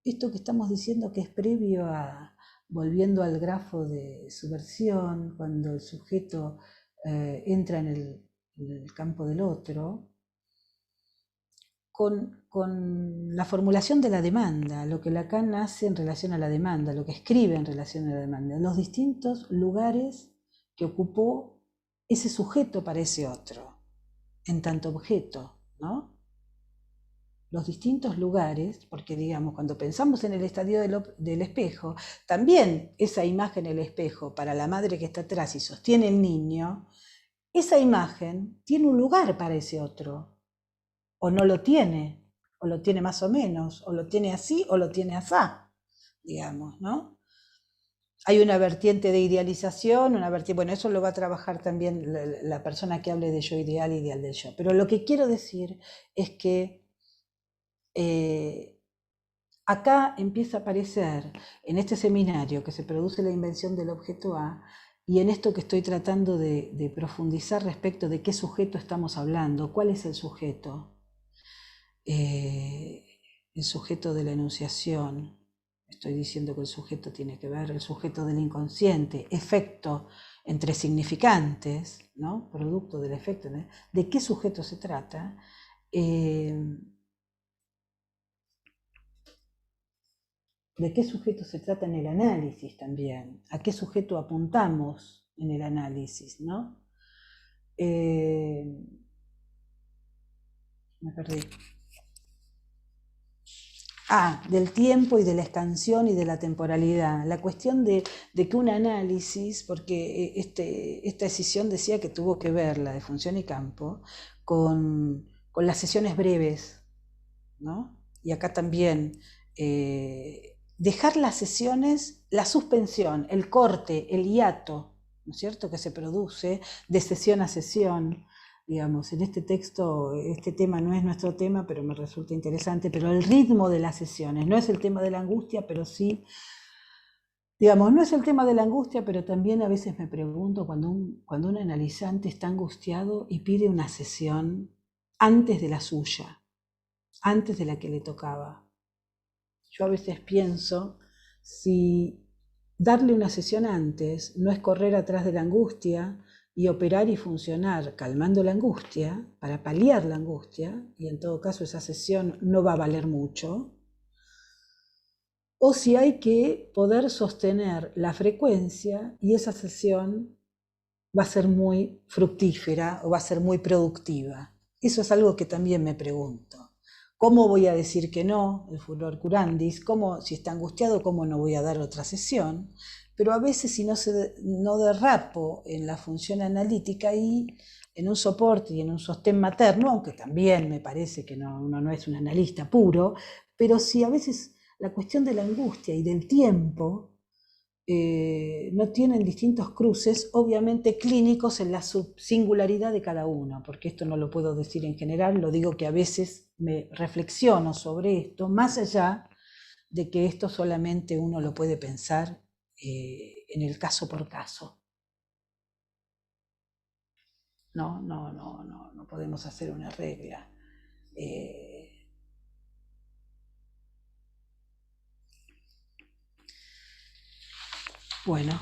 [SPEAKER 2] esto que estamos diciendo que es previo a, volviendo al grafo de subversión, cuando el sujeto entra en el campo del otro, con la formulación de la demanda, lo que Lacan hace en relación a la demanda, lo que escribe en relación a la demanda, los distintos lugares que ocupó ese sujeto para ese otro, en tanto objeto, ¿no? Los distintos lugares, porque digamos, cuando pensamos en el estadio del espejo, también esa imagen del espejo para la madre que está atrás y sostiene el niño, esa imagen tiene un lugar para ese otro, o no lo tiene, o lo tiene más o menos, o lo tiene así o lo tiene asá, digamos, ¿no? Hay una vertiente de idealización, una vertiente, bueno, eso lo va a trabajar también la persona que hable de yo ideal y ideal del yo. Pero lo que quiero decir es que acá empieza a aparecer, en este seminario que se produce la invención del objeto A, y en esto que estoy tratando de profundizar respecto de qué sujeto estamos hablando, cuál es el sujeto de la enunciación. Estoy diciendo que el sujeto tiene que ver, el sujeto del inconsciente, efecto entre significantes, ¿no? Producto del efecto, ¿no? ¿De qué sujeto se trata? ¿De qué sujeto se trata en el análisis también? ¿A qué sujeto apuntamos en el análisis, no? Me perdí. Del tiempo y de la expansión y de la temporalidad. La cuestión de que un análisis, porque esta decisión decía que tuvo que ver, la de función y campo, con las sesiones breves, ¿no? Y acá también, dejar las sesiones, la suspensión, el corte, el hiato, ¿no es cierto?, que se produce de sesión a sesión. Digamos, en este texto, este tema no es nuestro tema, pero me resulta interesante, pero el ritmo de las sesiones, no es el tema de la angustia, pero sí, digamos, no es el tema de la angustia, pero también a veces me pregunto cuando un analizante está angustiado y pide una sesión antes de la suya, antes de la que le tocaba. Yo a veces pienso si darle una sesión antes no es correr atrás de la angustia y operar y funcionar calmando la angustia para paliar la angustia, y en todo caso esa sesión no va a valer mucho, o si hay que poder sostener la frecuencia y esa sesión va a ser muy fructífera o va a ser muy productiva. Eso es algo que también me pregunto. ¿Cómo voy a decir que no? El furor curandis. ¿Cómo, si está angustiado, cómo no voy a dar otra sesión? Pero a veces si no derrapo en la función analítica y en un soporte y en un sostén materno, aunque también me parece que uno no es un analista puro, pero si a veces la cuestión de la angustia y del tiempo no tienen distintos cruces, obviamente clínicos en la subsingularidad de cada uno, porque esto no lo puedo decir en general, lo digo que a veces me reflexiono sobre esto, más allá de que esto solamente uno lo puede pensar en el caso por caso. No podemos hacer una regla. Bueno.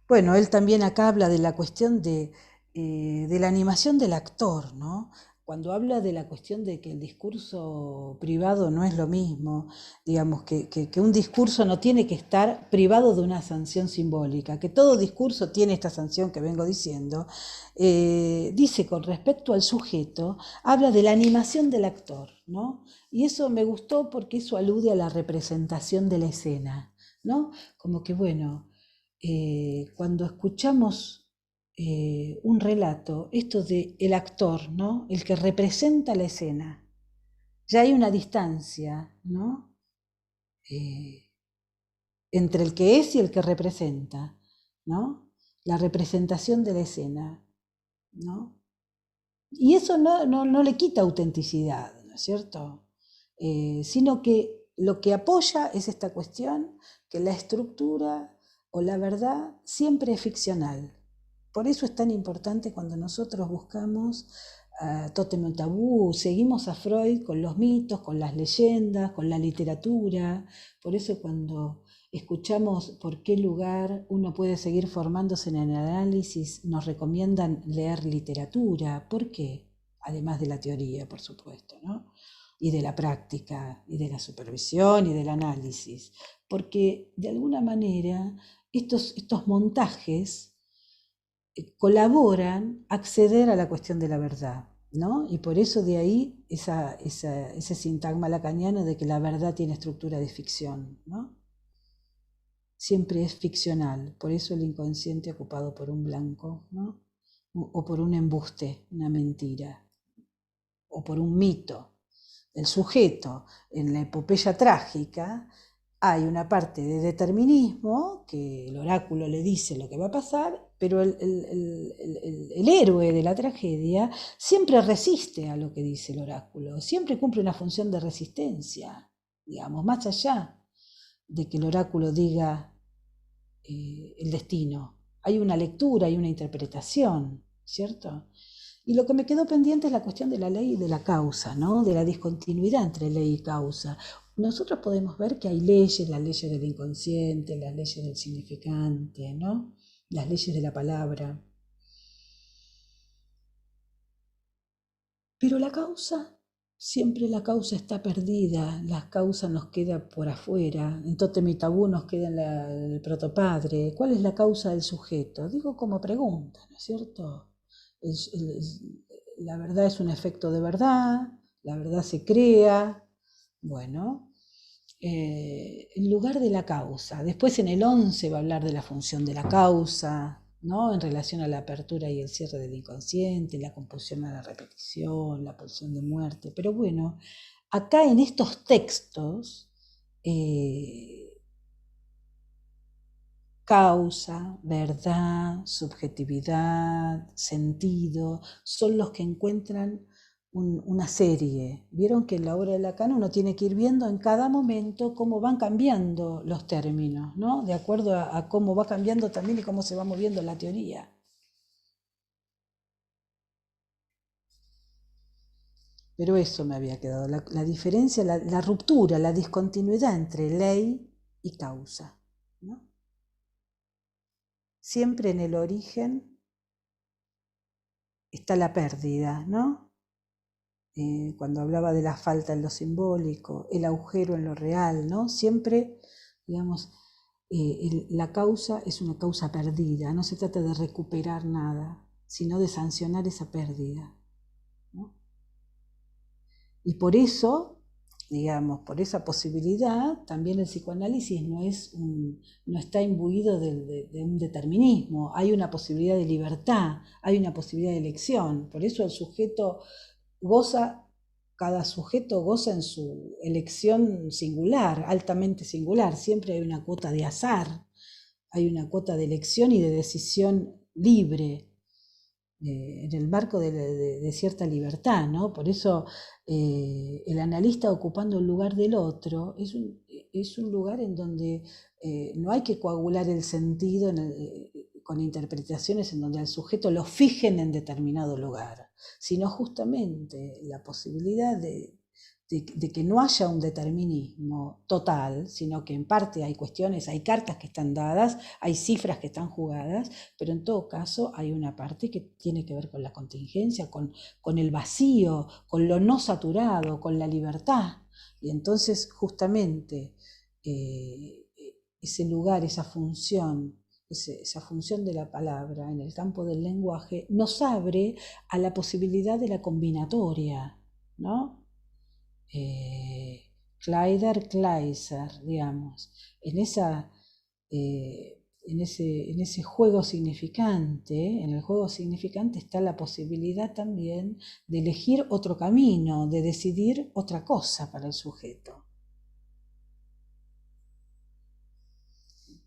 [SPEAKER 2] Bueno, él también acá habla de la cuestión de la animación del actor, ¿no? Cuando habla de la cuestión de que el discurso privado no es lo mismo, digamos, que un discurso no tiene que estar privado de una sanción simbólica, que todo discurso tiene esta sanción que vengo diciendo, dice con respecto al sujeto, habla de la animación del actor, ¿no? Y eso me gustó porque eso alude a la representación de la escena, ¿no? Como que, bueno, cuando escuchamos un relato, esto de el actor, ¿no? El que representa la escena, ya hay una distancia, ¿no? Entre el que es y el que representa, ¿no? La representación de la escena, ¿no? Y eso no le quita autenticidad, ¿no es cierto? Sino que lo que apoya es esta cuestión, que la estructura o la verdad siempre es ficcional. Por eso es tan importante cuando nosotros buscamos Tótem y Tabú, seguimos a Freud con los mitos, con las leyendas, con la literatura. Por eso cuando escuchamos por qué lugar uno puede seguir formándose en el análisis, nos recomiendan leer literatura. ¿Por qué? Además de la teoría, por supuesto, ¿no? Y de la práctica, y de la supervisión, y del análisis. Porque de alguna manera estos montajes colaboran a acceder a la cuestión de la verdad, ¿no? Y por eso de ahí ese sintagma lacaniano de que la verdad tiene estructura de ficción, ¿no? Siempre es ficcional, por eso el inconsciente ocupado por un blanco, ¿no? O por un embuste, una mentira, o por un mito. El sujeto en la epopeya trágica hay una parte de determinismo, que el oráculo le dice lo que va a pasar, pero el héroe de la tragedia siempre resiste a lo que dice el oráculo, siempre cumple una función de resistencia, digamos, más allá de que el oráculo diga el destino. Hay una lectura, hay una interpretación, ¿cierto? Y lo que me quedó pendiente es la cuestión de la ley y de la causa, ¿no? De la discontinuidad entre ley y causa. Nosotros podemos ver que hay leyes, las leyes del inconsciente, las leyes del significante, ¿no? Las leyes de la palabra. Pero la causa, siempre la causa está perdida, la causa nos queda por afuera, en Tótem y Tabú nos queda en el protopadre. ¿Cuál es la causa del sujeto? Digo como pregunta, ¿no es cierto? La verdad es un efecto de verdad, la verdad se crea, bueno, en lugar de la causa. Después en el 11 va a hablar de la función de la causa, ¿no? En relación a la apertura y el cierre del inconsciente, la compulsión a la repetición, la pulsión de muerte. Pero bueno, acá en estos textos, causa, verdad, subjetividad, sentido, son los que encuentran una serie. Vieron que en la obra de Lacan uno tiene que ir viendo en cada momento cómo van cambiando los términos, ¿no? De acuerdo a cómo va cambiando también y cómo se va moviendo la teoría. Pero eso me había quedado, la diferencia, la ruptura, la discontinuidad entre ley y causa, ¿no? Siempre en el origen está la pérdida, ¿no? Cuando hablaba de la falta en lo simbólico, el agujero en lo real, ¿no? Siempre, digamos, la causa es una causa perdida, no se trata de recuperar nada, sino de sancionar esa pérdida, ¿no? Y por eso, digamos, por esa posibilidad, también el psicoanálisis no está imbuido de un determinismo, hay una posibilidad de libertad, hay una posibilidad de elección, por eso el sujeto goza, cada sujeto goza en su elección singular, altamente singular, siempre hay una cuota de azar, hay una cuota de elección y de decisión libre, en el marco de cierta libertad, ¿no? Por eso el analista ocupando el lugar del otro es un lugar en donde no hay que coagular el sentido con interpretaciones en donde al sujeto lo fijen en determinado lugar, sino justamente la posibilidad de que no haya un determinismo total, sino que en parte hay cuestiones, hay cartas que están dadas, hay cifras que están jugadas, pero en todo caso hay una parte que tiene que ver con la contingencia, con el vacío, con lo no saturado, con la libertad. Y entonces justamente eh, ese lugar, esa función de la palabra en el campo del lenguaje nos abre a la posibilidad de la combinatoria, ¿no? Kleider, Kleiser, digamos, en esa en ese juego significante, en el juego significante está la posibilidad también de elegir otro camino, de decidir otra cosa para el sujeto.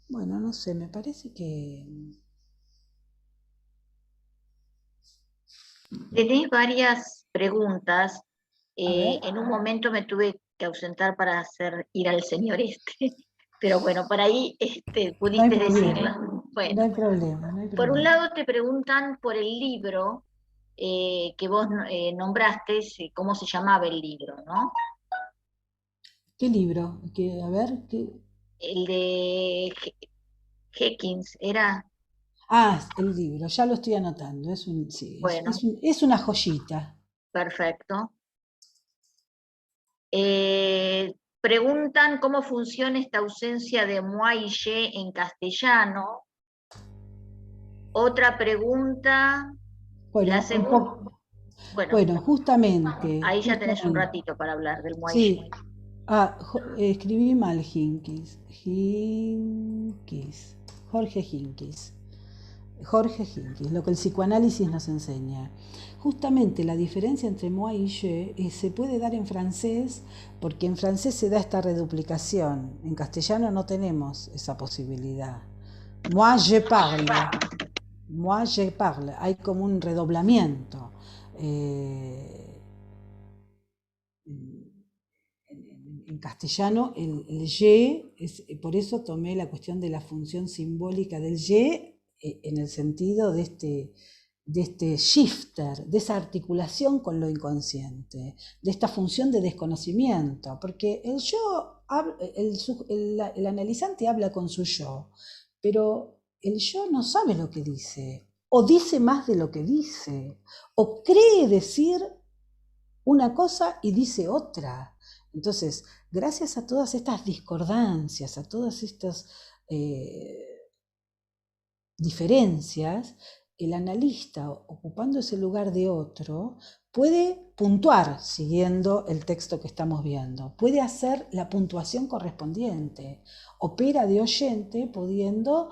[SPEAKER 2] Bueno, no sé, me parece que
[SPEAKER 1] Tenés varias preguntas.
[SPEAKER 2] A ver,
[SPEAKER 1] En un momento me tuve que ausentar para hacer ir al señor este, pero bueno, por ahí
[SPEAKER 2] no hay
[SPEAKER 1] pudiste decirla.
[SPEAKER 2] problema, no
[SPEAKER 1] Bueno,
[SPEAKER 2] hay problema, no hay
[SPEAKER 1] por un
[SPEAKER 2] problema.
[SPEAKER 1] lado te preguntan por el libro que vos nombraste, cómo se llamaba el libro, ¿no?
[SPEAKER 2] ¿Qué libro? A ver, ¿qué?
[SPEAKER 1] El de Hawkins, era,
[SPEAKER 2] El libro, ya lo estoy anotando, sí,
[SPEAKER 1] bueno,
[SPEAKER 2] es una joyita.
[SPEAKER 1] perfecto. Preguntan cómo funciona esta ausencia de moi y je en castellano. Otra pregunta, la
[SPEAKER 2] Bueno, un
[SPEAKER 1] segunda,
[SPEAKER 2] poco,
[SPEAKER 1] bueno,
[SPEAKER 2] bueno, justamente,
[SPEAKER 1] ahí ya tenés un
[SPEAKER 2] justamente,
[SPEAKER 1] ratito para hablar del moi y je.
[SPEAKER 2] sí, escribí mal Jorge Hinkis. Jorge Hinkis, lo que el psicoanálisis nos enseña. Justamente la diferencia entre moi y je se puede dar en francés porque en francés se da esta reduplicación. En castellano no tenemos esa posibilidad. Moi je parle, moi je parle. Hay como un redoblamiento. Eh, en castellano el ye, por eso tomé la cuestión de la función simbólica del ye en el sentido de este shifter, de esa articulación con lo inconsciente, de esta función de desconocimiento, porque el yo, el analizante habla con su yo, pero el yo no sabe lo que dice, o dice más de lo que dice, o cree decir una cosa y dice otra. Entonces, gracias a todas estas discordancias, a todas estas diferencias, el analista, ocupando ese lugar de otro, puede puntuar siguiendo el texto que estamos viendo, puede hacer la puntuación correspondiente, opera de oyente pudiendo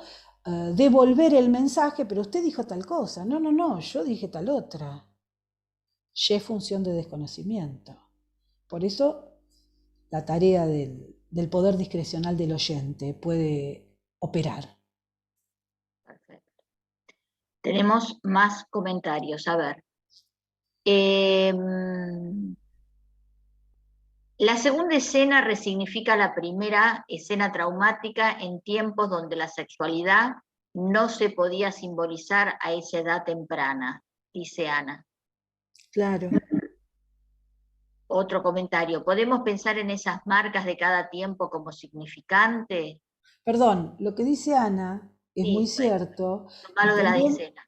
[SPEAKER 2] devolver el mensaje, pero usted dijo tal cosa, no, no, no, yo dije tal otra. Y función de desconocimiento. Por eso la tarea del poder discrecional del oyente puede operar.
[SPEAKER 1] Perfecto. Tenemos más comentarios. A ver. Eh, la segunda escena resignifica la primera escena traumática en tiempos donde la sexualidad no se podía simbolizar a esa edad temprana, dice Ana.
[SPEAKER 2] Claro.
[SPEAKER 1] Otro comentario, ¿podemos pensar en esas marcas de cada tiempo como significante?
[SPEAKER 2] Perdón, lo que dice Ana es muy
[SPEAKER 1] Sí, bueno,
[SPEAKER 2] cierto y
[SPEAKER 1] tomalo de la
[SPEAKER 2] también,
[SPEAKER 1] escena.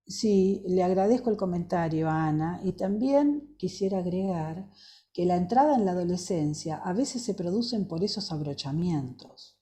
[SPEAKER 2] sí, le agradezco el comentario a Ana y también quisiera agregar que la entrada en la adolescencia a veces se producen por esos abrochamientos.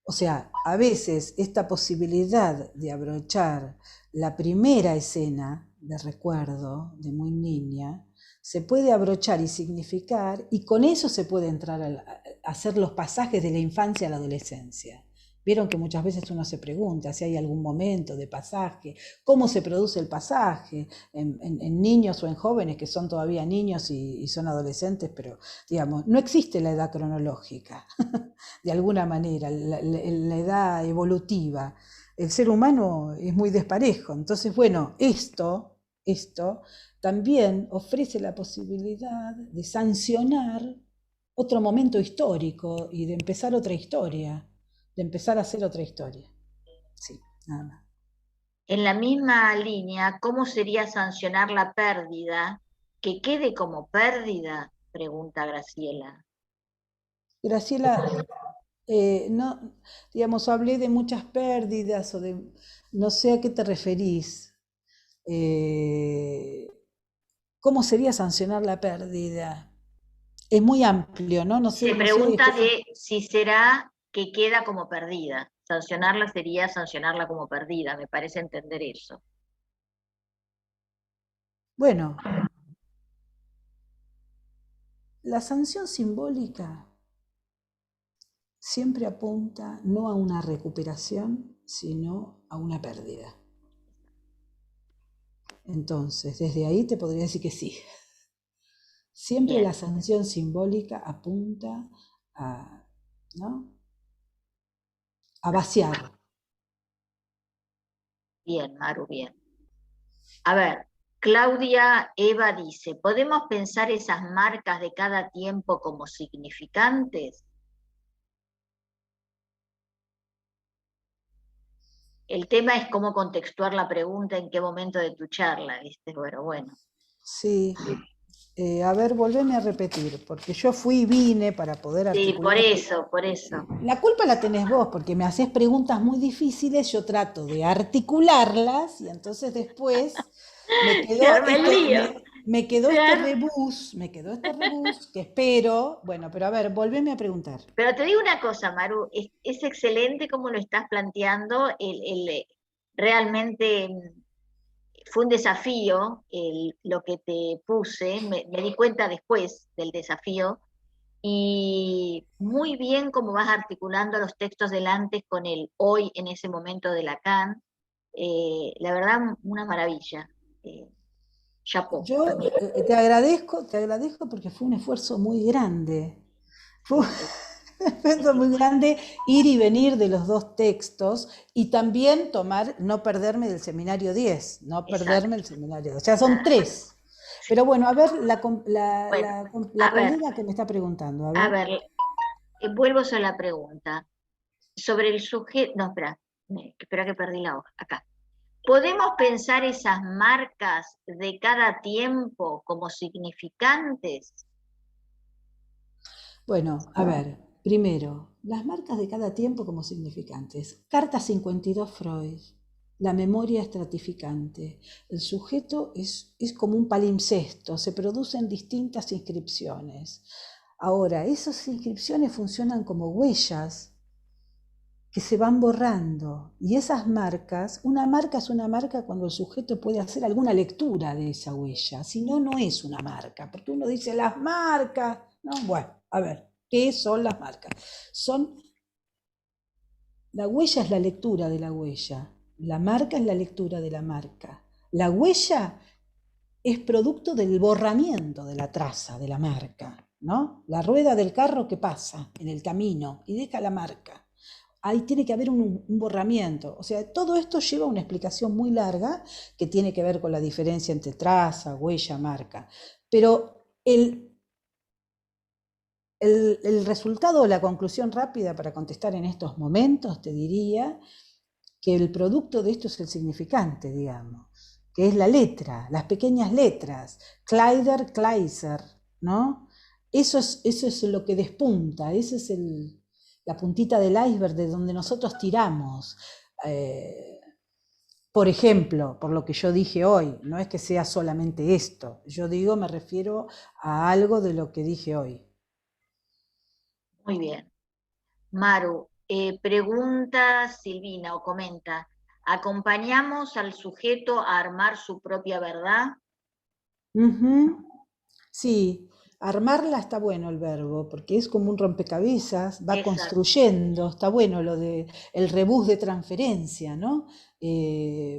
[SPEAKER 2] O sea, a veces esta posibilidad de abrochar la primera escena de recuerdo de muy niña se puede abrochar y significar, y con eso se puede entrar a hacer los pasajes de la infancia a la adolescencia. Vieron que muchas veces uno se pregunta si hay algún momento de pasaje, cómo se produce el pasaje en niños o en jóvenes que son todavía niños y son adolescentes, pero digamos, no existe la edad cronológica de alguna manera, la edad evolutiva. El ser humano es muy desparejo. Entonces, bueno, esto también ofrece la posibilidad de sancionar otro momento histórico y de empezar otra historia, de empezar a hacer otra historia. Sí, nada más.
[SPEAKER 1] En la misma línea, ¿cómo sería sancionar la pérdida? ¿Que quede como pérdida? Pregunta Graciela.
[SPEAKER 2] Graciela, no, digamos, hablé de muchas pérdidas o de, no sé a qué te referís. Eh, ¿Cómo sería sancionar la pérdida? Es muy amplio, ¿no? No
[SPEAKER 1] Se
[SPEAKER 2] sé, no sé.
[SPEAKER 1] pregunta de si será que queda como perdida. Sancionarla sería sancionarla como perdida, me parece entender eso.
[SPEAKER 2] Bueno, la sanción simbólica siempre apunta no a una recuperación, sino a una pérdida. Entonces, desde ahí te podría decir que sí. Siempre
[SPEAKER 1] Bien,
[SPEAKER 2] la sanción simbólica apunta a, ¿no? A vaciar.
[SPEAKER 1] bien, Maru, bien. A ver, Claudia Eva dice, ¿podemos pensar esas marcas de cada tiempo como significantes? El tema es cómo contextuar la pregunta en qué momento de tu charla, ¿viste? Bueno.
[SPEAKER 2] Sí. A ver, volveme a repetir, porque yo fui y vine para poder
[SPEAKER 1] Sí,
[SPEAKER 2] articular.
[SPEAKER 1] por eso.
[SPEAKER 2] La culpa la tenés vos, porque me haces preguntas muy difíciles, yo trato de articularlas y entonces después me
[SPEAKER 1] Se
[SPEAKER 2] quedó
[SPEAKER 1] arma el
[SPEAKER 2] este,
[SPEAKER 1] lío.
[SPEAKER 2] me quedó este rebus que espero. Bueno, pero a ver, volveme a preguntar.
[SPEAKER 1] Pero te digo una cosa, Maru, es excelente como lo estás planteando, realmente fue un desafío lo que te puse, me di cuenta después del desafío, y muy bien cómo vas articulando los textos del antes con el hoy en ese momento de Lacan. La verdad, una maravilla. Chapeau.
[SPEAKER 2] Yo te agradezco porque fue un esfuerzo muy grande. Fue un
[SPEAKER 1] Sí, sí,
[SPEAKER 2] esfuerzo muy grande ir y venir de los dos textos y también no perderme del seminario 10, no perderme
[SPEAKER 1] exacto.
[SPEAKER 2] el seminario 10. O sea, son tres. Pero bueno, a ver,
[SPEAKER 1] Bueno,
[SPEAKER 2] la
[SPEAKER 1] a ver,
[SPEAKER 2] colega que me está preguntando, a
[SPEAKER 1] a
[SPEAKER 2] ver.
[SPEAKER 1] ver, vuelvo sobre la pregunta. Sobre el sujeto, no, espera que perdí la hoja, acá. ¿Podemos pensar esas marcas de cada tiempo como significantes?
[SPEAKER 2] Bueno, a ver, primero, las marcas de cada tiempo como significantes. Carta 52 Freud. La memoria estratificante. El sujeto es como un palimpsesto, se producen distintas inscripciones. Ahora, esas inscripciones funcionan como huellas que se van borrando. Y esas marcas, una marca es una marca cuando el sujeto puede hacer alguna lectura de esa huella. Si no, no es una marca, porque uno dice las marcas. No, bueno, a ver, ¿qué son las marcas? La huella es la lectura de la huella. La marca es la lectura de la marca. La huella es producto del borramiento de la traza de la marca, ¿no? La rueda del carro que pasa en el camino y deja la marca. Ahí tiene que haber un borramiento. O sea, todo esto lleva una explicación muy larga que tiene que ver con la diferencia entre traza, huella, marca. Pero el resultado o la conclusión rápida para contestar en estos momentos, te diría que el producto de esto es el significante, digamos, que es la letra, las pequeñas letras, Kleider, Kleiser, ¿no? Eso es lo que despunta, esa es la puntita del iceberg de donde nosotros tiramos. Eh, por ejemplo, por lo que yo dije hoy, no es que sea solamente esto, yo digo, me refiero a algo de lo que dije hoy.
[SPEAKER 1] Muy bien. Maru, pregunta Silvina o comenta, ¿acompañamos al sujeto a armar su propia verdad?
[SPEAKER 2] Ujú. Sí, armarla está bueno el verbo, porque es como un rompecabezas, va
[SPEAKER 1] Exacto.
[SPEAKER 2] construyendo, está bueno lo de el rebus de transferencia, ¿no?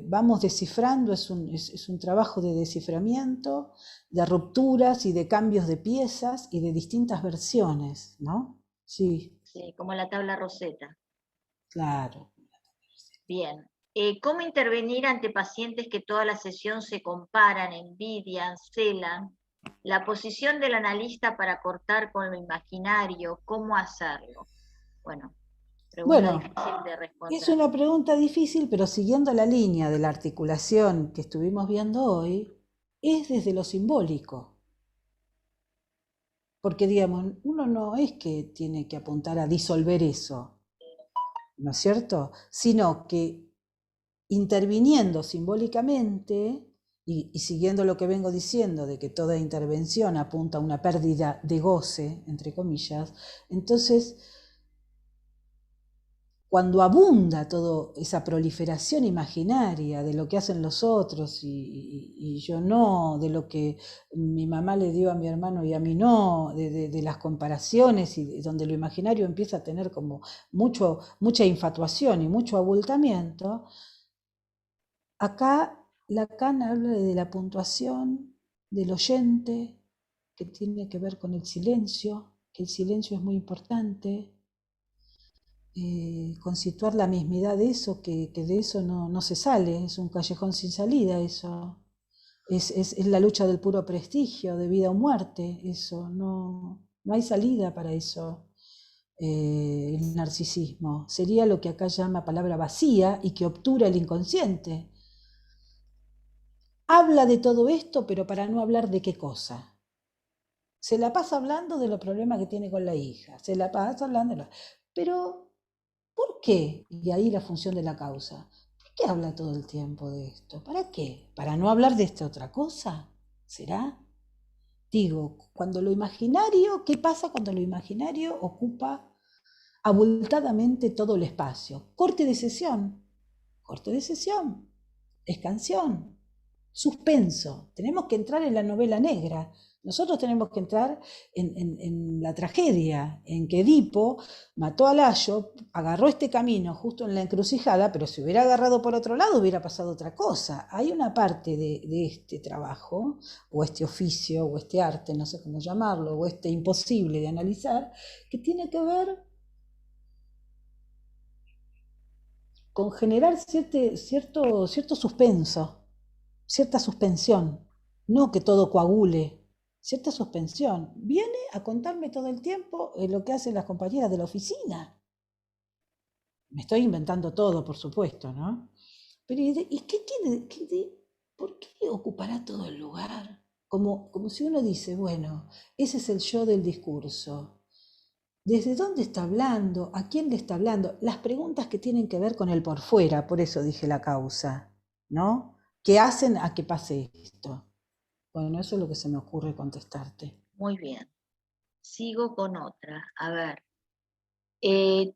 [SPEAKER 2] Vamos descifrando, es un trabajo de desciframiento, de rupturas y de cambios de piezas y de distintas versiones, ¿no? Sí,
[SPEAKER 1] Sí, como la tabla Rosetta.
[SPEAKER 2] claro.
[SPEAKER 1] Bien. ¿Cómo intervenir ante pacientes que toda la sesión se comparan, envidian, celan? La posición del analista para cortar con lo imaginario, ¿cómo hacerlo? Bueno, pregunta
[SPEAKER 2] Bueno,
[SPEAKER 1] difícil de
[SPEAKER 2] es
[SPEAKER 1] responder.
[SPEAKER 2] una pregunta difícil, pero siguiendo la línea de la articulación que estuvimos viendo hoy, es desde lo simbólico. Porque, digamos, uno no es que tiene que apuntar a disolver eso, ¿no es cierto? Sino que interviniendo simbólicamente y siguiendo lo que vengo diciendo de que toda intervención apunta a una pérdida de goce, entre comillas, entonces cuando abunda toda esa proliferación imaginaria de lo que hacen los otros y yo no, de lo que mi mamá le dio a mi hermano y a mí no, de las comparaciones y donde lo imaginario empieza a tener como mucha infatuación y mucho abultamiento, acá Lacan habla de la puntuación del oyente, que tiene que ver con el silencio, que el silencio es muy importante, con situar la mismidad de eso, que de eso no se sale, es un callejón sin salida eso. Es la lucha del puro prestigio, de vida o muerte, eso, no hay salida para eso. El narcisismo sería lo que acá llama palabra vacía y que obtura el inconsciente. Habla de todo esto, pero para no hablar de qué cosa. Se la pasa hablando de los problemas que tiene con la hija, se la pasa hablando. Pero, ¿por qué? Y ahí la función de la causa. ¿Por qué habla todo el tiempo de esto? ¿Para qué? ¿Para no hablar de esta otra cosa? ¿Será? Digo, cuando lo imaginario, ¿qué pasa cuando lo imaginario ocupa abultadamente todo el espacio? Corte de sesión, escansión, suspenso. Tenemos que entrar en la novela negra. Nosotros tenemos que entrar en la tragedia, en que Edipo mató a Layo, agarró este camino justo en la encrucijada, pero si hubiera agarrado por otro lado hubiera pasado otra cosa. Hay una parte de este trabajo, o este oficio, o este arte, no sé cómo llamarlo, o este imposible de analizar, que tiene que ver con generar cierto suspenso, cierta suspensión, no que todo coagule, cierta suspensión. Viene a contarme todo el tiempo lo que hacen las compañeras de la oficina. Me estoy inventando todo, por supuesto, ¿no? Pero ¿y qué tiene? ¿Por qué ocupará todo el lugar? Como si uno dice, bueno, ese es el yo del discurso. ¿Desde dónde está hablando? ¿A quién le está hablando? Las preguntas que tienen que ver con el por fuera, por eso dije la causa, ¿no? ¿Qué hacen a que pase esto? Bueno, eso es lo que se me ocurre contestarte.
[SPEAKER 1] Muy bien. Sigo con otra. A ver. Eh,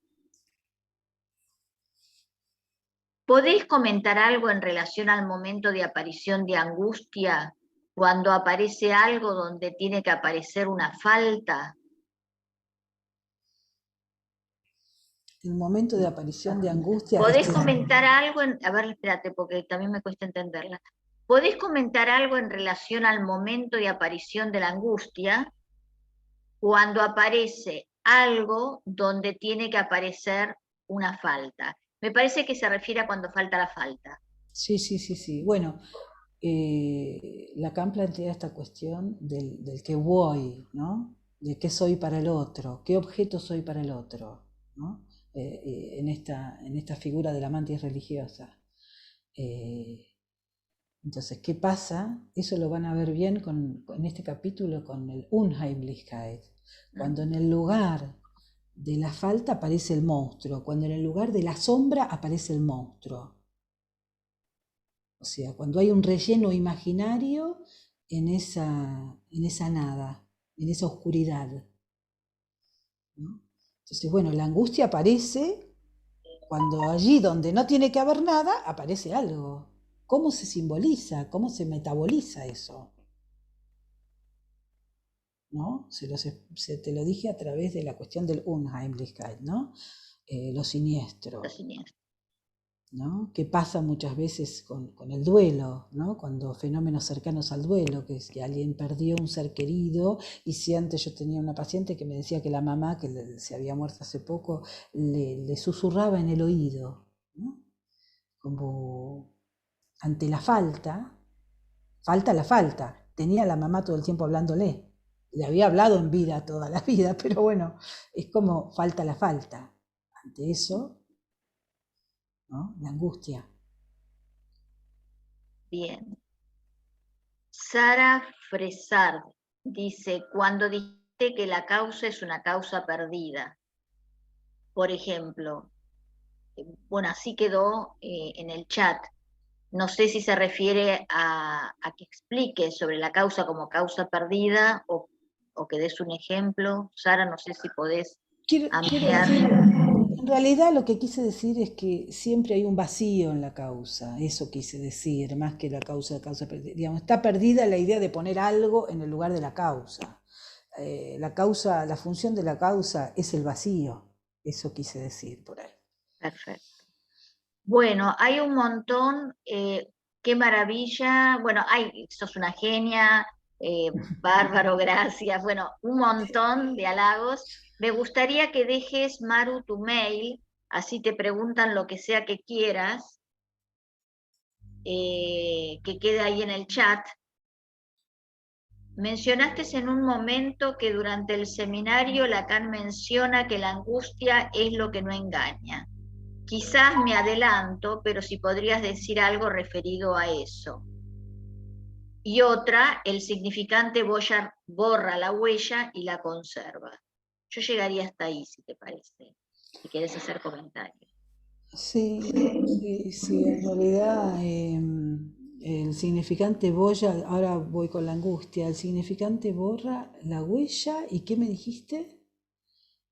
[SPEAKER 1] ¿Podéis comentar algo en relación al momento de aparición de angustia cuando aparece algo donde tiene que aparecer una falta?
[SPEAKER 2] El momento de aparición de angustia
[SPEAKER 1] ¿Podés
[SPEAKER 2] es
[SPEAKER 1] comentar algo a ver, espérate, porque también me cuesta entenderla. ¿Podés comentar algo en relación al momento de aparición de la angustia cuando aparece algo donde tiene que aparecer una falta? Me parece que se refiere a cuando falta la falta.
[SPEAKER 2] sí. Bueno, Lacan plantea esta cuestión del que voy, ¿no? De qué soy para el otro, qué objeto soy para el otro, ¿no? En esta figura de la mantis religiosa. Entonces, ¿qué pasa? Eso lo van a ver bien en este capítulo con el Unheimlichkeit. Cuando en el lugar de la falta aparece el monstruo, cuando en el lugar de la sombra aparece el monstruo. O sea, cuando hay un relleno imaginario en esa nada, en esa oscuridad, ¿no? Entonces, bueno, la angustia aparece cuando allí donde no tiene que haber nada, aparece algo. ¿Cómo se simboliza? ¿Cómo se metaboliza eso? ¿No? Te lo dije a través de la cuestión del Unheimlichkeit, ¿no? Lo siniestro.
[SPEAKER 1] Lo siniestro.
[SPEAKER 2] ¿No? Que pasa muchas veces con el duelo, ¿no? Cuando fenómenos cercanos al duelo, que es que alguien perdió un ser querido, y si antes yo tenía una paciente que me decía que la mamá, que se había muerto hace poco, le susurraba en el oído, ¿no? Como ante la falta la falta, tenía a la mamá todo el tiempo hablándole, le había hablado en vida toda la vida, pero bueno, es como falta la falta, ante eso, ¿no? La angustia.
[SPEAKER 1] Bien. Sara Fresard dice, cuando dijiste que la causa es una causa perdida, por ejemplo, bueno, así quedó en el chat. No sé si se refiere a que explique sobre la causa como causa perdida o que des un ejemplo. Sara, no sé si podés
[SPEAKER 2] Quiero
[SPEAKER 1] ampliar.
[SPEAKER 2] decir, en realidad lo que quise decir es que siempre hay un vacío en la causa, eso quise decir, más que la causa perdida. Digamos, está perdida la idea de poner algo en el lugar de la causa. La función de la causa es el vacío, eso quise decir por ahí.
[SPEAKER 1] Perfecto. Bueno, hay un montón, qué maravilla. Bueno, sos una genia, bárbaro, gracias. Bueno, un montón de halagos. Me gustaría que dejes, Maru, tu mail, así te preguntan lo que sea que quieras, que quede ahí en el chat. mencionaste en un momento que durante el seminario Lacan menciona que la angustia es lo que no engaña. Quizás me adelanto, pero si podrías decir algo referido a eso. Y otra, el significante borra la huella y la conserva. Yo llegaría hasta ahí, si te parece, si quieres hacer comentarios.
[SPEAKER 2] Sí, sí, en realidad el significante boya, ahora voy con la angustia, el significante borra la huella y ¿qué me dijiste?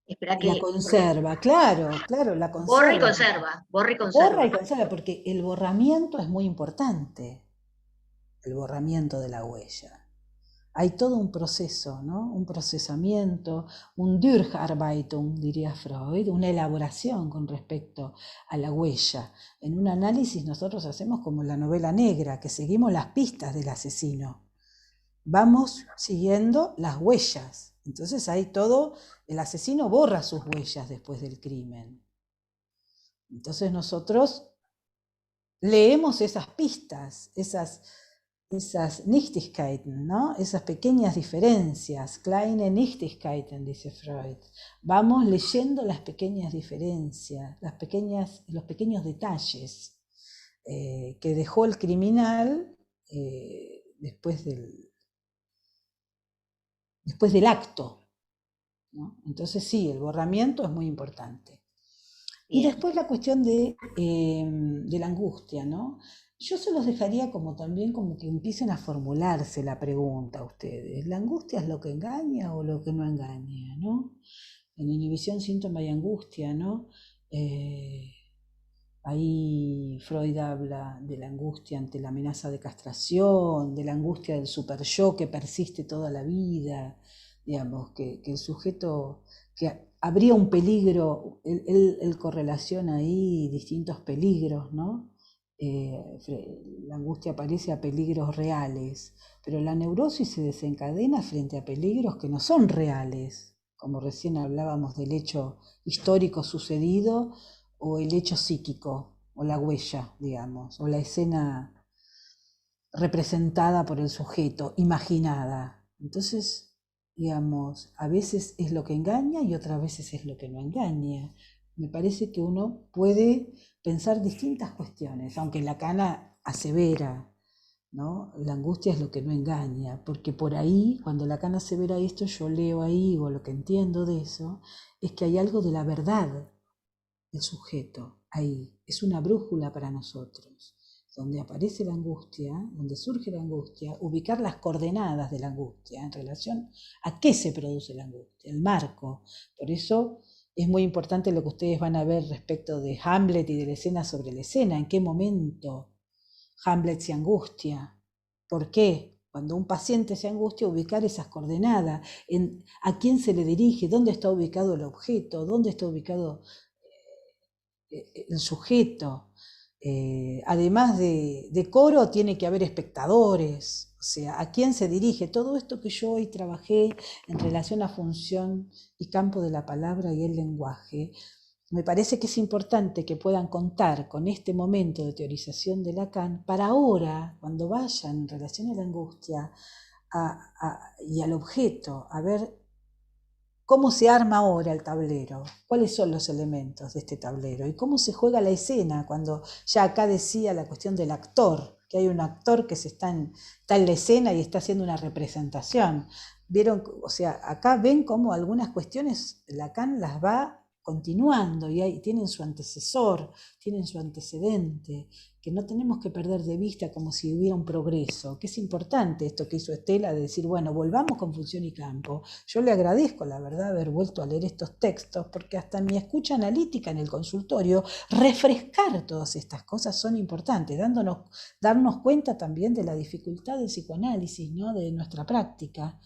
[SPEAKER 1] Espera
[SPEAKER 2] La
[SPEAKER 1] que
[SPEAKER 2] conserva, claro, claro, la
[SPEAKER 1] borra y
[SPEAKER 2] conserva.
[SPEAKER 1] conserva, borra y
[SPEAKER 2] Borra y
[SPEAKER 1] conserva.
[SPEAKER 2] conserva, porque el borramiento es muy importante, el borramiento de la huella. Hay todo un proceso, ¿no? Un procesamiento, un Durcharbeitung, diría Freud, una elaboración con respecto a la huella. En un análisis nosotros hacemos como la novela negra, que seguimos las pistas del asesino. Vamos siguiendo las huellas. Entonces hay todo, el asesino borra sus huellas después del crimen. Entonces nosotros leemos esas pistas, esas Nichtigkeiten, ¿no? Esas pequeñas diferencias, kleine Nichtigkeiten, dice Freud. Vamos leyendo las pequeñas diferencias, los pequeños detalles que dejó el criminal después del acto, ¿no? Entonces sí, el borramiento es muy importante. Y
[SPEAKER 1] Bien.
[SPEAKER 2] después la cuestión de la angustia, ¿no? Yo se los dejaría como también como que empiecen a formularse la pregunta a ustedes. ¿La angustia es lo que engaña o lo que no engaña, ¿no? En inhibición, síntoma y angustia, ¿no? Eh, Ahí Freud habla de la angustia ante la amenaza de castración, de la angustia del super yo que persiste toda la vida, digamos, que el sujeto, que habría un peligro, él correlaciona ahí distintos peligros, ¿no? La angustia aparece a peligros reales, pero la neurosis se desencadena frente a peligros que no son reales, como recién hablábamos del hecho histórico sucedido, o el hecho psíquico, o la huella, digamos, o la escena representada por el sujeto, imaginada. Entonces, digamos, a veces es lo que engaña y otras veces es lo que no engaña. Me parece que uno puede pensar distintas cuestiones, aunque Lacan asevera, ¿no? La angustia es lo que no engaña, porque por ahí, cuando Lacan asevera esto, yo leo ahí, o lo que entiendo de eso, es que hay algo de la verdad el sujeto ahí, es una brújula para nosotros, donde aparece la angustia, donde surge la angustia, ubicar las coordenadas de la angustia en relación a qué se produce la angustia, el marco. Por eso es muy importante lo que ustedes van a ver respecto de Hamlet y de la escena sobre la escena, en qué momento Hamlet se angustia, por qué. Cuando un paciente se angustia, ubicar esas coordenadas, a quién se le dirige, dónde está ubicado el objeto, dónde está ubicado el sujeto. Además de coro, tiene que haber espectadores, o sea, a quién se dirige. Todo esto que yo hoy trabajé en relación a función y campo de la palabra y el lenguaje, me parece que es importante que puedan contar con este momento de teorización de Lacan para ahora, cuando vayan en relación a la angustia y al objeto, a ver cómo se arma ahora el tablero, cuáles son los elementos de este tablero y cómo se juega la escena, cuando ya acá decía la cuestión del actor, que hay un actor que está en la escena y está haciendo una representación. Vieron, o sea, acá ven cómo algunas cuestiones Lacan las va continuando y tienen su antecesor, tienen su antecedente, que no tenemos que perder de vista como si hubiera un progreso, que es importante esto que hizo Estela de decir, bueno, volvamos con función y campo. Yo le agradezco, la verdad, haber vuelto a leer estos textos, porque hasta en mi escucha analítica en el consultorio, refrescar todas estas cosas son importantes, darnos cuenta también de la dificultad del psicoanálisis, ¿no? De nuestra práctica,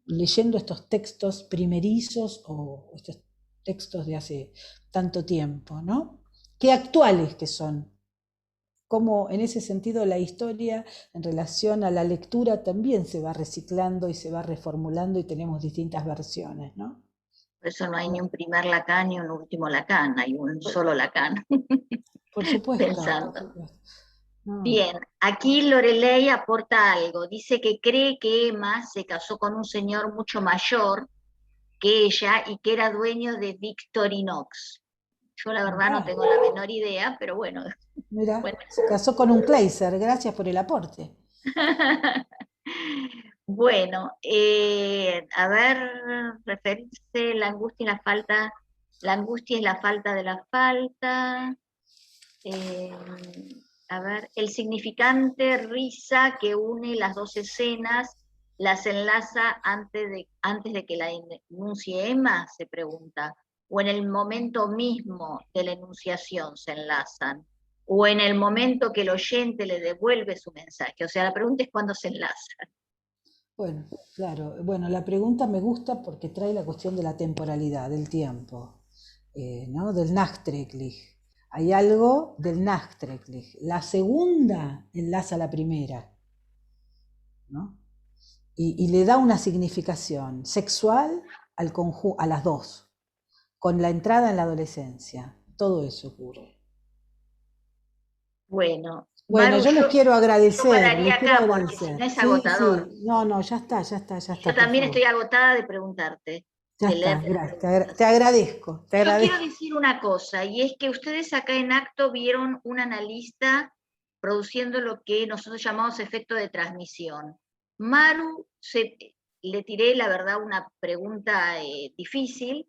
[SPEAKER 2] leyendo estos textos primerizos o estos textos de hace tanto tiempo, ¿no? Qué actuales que son. Cómo en ese sentido la historia en relación a la lectura también se va reciclando y se va reformulando y tenemos distintas versiones, ¿no?
[SPEAKER 1] Por eso no hay ni un primer Lacan ni un último Lacan, hay un solo Lacan.
[SPEAKER 2] Por supuesto, por
[SPEAKER 1] Pensando.
[SPEAKER 2] supuesto. No,
[SPEAKER 1] Bien, aquí Lorelei aporta algo. Dice que cree que Emma se casó con un señor mucho mayor que ella y que era dueño de Victorinox. Yo la verdad no
[SPEAKER 2] mirá,
[SPEAKER 1] tengo la menor idea, pero bueno,
[SPEAKER 2] mirá,
[SPEAKER 1] bueno.
[SPEAKER 2] se casó con un Kleiser, gracias por el aporte.
[SPEAKER 1] Bueno, a ver, referirse, la angustia y la falta, la angustia es la falta de la falta. eh, a ver, el significante risa que une las dos escenas, las enlaza antes de que la enuncie Emma, se pregunta, o en el momento mismo de la enunciación se enlazan, o en el momento que el oyente le devuelve su mensaje. O sea, la pregunta es cuándo se enlazan.
[SPEAKER 2] Bueno, claro, bueno, la pregunta me gusta porque trae la cuestión de la temporalidad, del tiempo, ¿no? Del Nachträglich. Hay algo del Nachträglich. La segunda enlaza a la primera, ¿no? Y le da una significación sexual a las dos, con la entrada en la adolescencia. Todo eso ocurre.
[SPEAKER 1] Bueno,
[SPEAKER 2] Bueno,
[SPEAKER 1] Maru,
[SPEAKER 2] yo
[SPEAKER 1] yo pararía
[SPEAKER 2] les quiero
[SPEAKER 1] acá porque si
[SPEAKER 2] agradecer.
[SPEAKER 1] no es
[SPEAKER 2] Sí,
[SPEAKER 1] agotador.
[SPEAKER 2] sí, no, no, ya está, ya está, ya
[SPEAKER 1] Y yo
[SPEAKER 2] está, por
[SPEAKER 1] también
[SPEAKER 2] favor.
[SPEAKER 1] estoy agotada de preguntarte,
[SPEAKER 2] Ya
[SPEAKER 1] de
[SPEAKER 2] está,
[SPEAKER 1] leerte las
[SPEAKER 2] gracias,
[SPEAKER 1] preguntas.
[SPEAKER 2] te agradezco, te
[SPEAKER 1] Yo quiero
[SPEAKER 2] agradezco.
[SPEAKER 1] decir una cosa, y es que ustedes acá en Acto vieron un analista produciendo lo que nosotros llamamos efecto de transmisión. Maru, le tiré, la verdad, una pregunta difícil,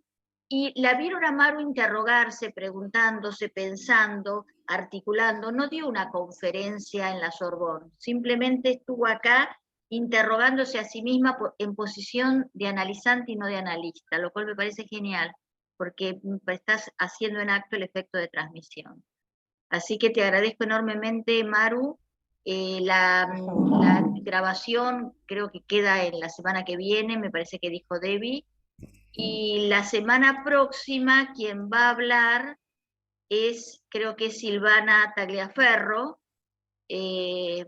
[SPEAKER 1] y la vieron a Maru interrogarse, preguntándose, pensando, articulando. No dio una conferencia en la Sorbonne, simplemente estuvo acá interrogándose a sí misma en posición de analizante y no de analista, lo cual me parece genial porque estás haciendo en acto el efecto de transmisión. Así que te agradezco enormemente, Maru.
[SPEAKER 2] Por
[SPEAKER 1] La
[SPEAKER 2] favor.
[SPEAKER 1] grabación creo que queda en la semana que viene, me parece que dijo Debbie. Y la semana próxima quien va a hablar es, creo que es Silvana Tagliaferro.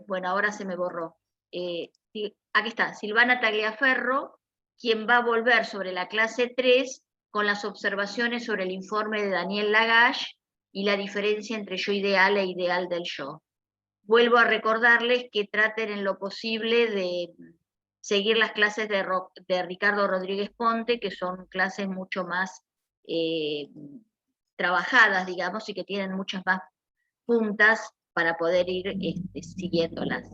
[SPEAKER 1] Bueno, ahora se me borró. Sí, aquí está, Silvana Tagliaferro, quien va a volver sobre la clase 3 con las observaciones sobre el informe de Daniel Lagache y la diferencia entre yo ideal e ideal del yo. Vuelvo a recordarles que traten en lo posible de seguir las clases de Ricardo Rodríguez Ponte, que son clases mucho más eh, trabajadas, digamos, y que tienen muchas más puntas para poder ir siguiéndolas.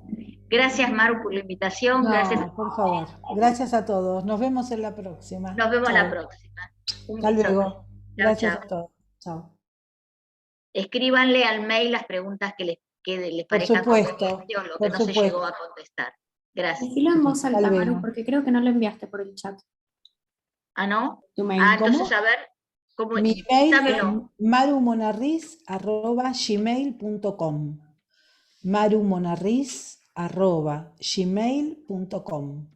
[SPEAKER 1] Gracias, Maru, por la invitación. Gracias.
[SPEAKER 2] No, por favor. Gracias a todos. Nos vemos en la próxima.
[SPEAKER 1] Nos vemos la
[SPEAKER 2] Chao.
[SPEAKER 1] próxima. Un
[SPEAKER 2] Hasta
[SPEAKER 1] besote.
[SPEAKER 2] luego.
[SPEAKER 1] Chao,
[SPEAKER 2] Gracias
[SPEAKER 1] chao.
[SPEAKER 2] a todos. Chao.
[SPEAKER 1] Escríbanle al mail las preguntas que les
[SPEAKER 2] Por
[SPEAKER 1] parezcan
[SPEAKER 2] supuesto,
[SPEAKER 1] convenientes o lo que
[SPEAKER 2] por
[SPEAKER 1] no se llegó
[SPEAKER 2] supuesto.
[SPEAKER 1] a contestar. Gracias.
[SPEAKER 3] Decilo en voz
[SPEAKER 2] Hasta
[SPEAKER 3] alta, Maru,
[SPEAKER 2] luego.
[SPEAKER 3] porque creo que no lo enviaste por el chat.
[SPEAKER 1] ¿Ah, no?
[SPEAKER 3] Tu
[SPEAKER 1] Ah,
[SPEAKER 3] mail.
[SPEAKER 1] entonces,
[SPEAKER 2] ¿Cómo?
[SPEAKER 1] a ver, ¿cómo?
[SPEAKER 2] Mi mail es
[SPEAKER 1] Dígamelo.
[SPEAKER 2] marumonarriz@gmail.com. marumonarriz@gmail.com.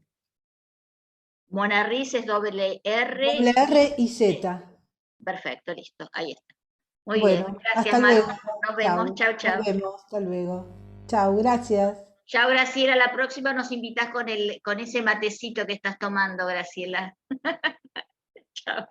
[SPEAKER 1] Monarriz es doble R.
[SPEAKER 2] Doble R y Z.
[SPEAKER 1] Perfecto, listo. Ahí está. Muy bien.
[SPEAKER 2] Bueno,
[SPEAKER 1] Gracias,
[SPEAKER 2] hasta
[SPEAKER 1] Maru.
[SPEAKER 2] luego.
[SPEAKER 1] Nos vemos.
[SPEAKER 2] Chau.
[SPEAKER 1] Chao,
[SPEAKER 2] Nos
[SPEAKER 1] chao.
[SPEAKER 2] vemos. Hasta luego. Chau, gracias.
[SPEAKER 1] Chao, Graciela. La próxima nos invitas con ese matecito que estás tomando, Graciela. Chao.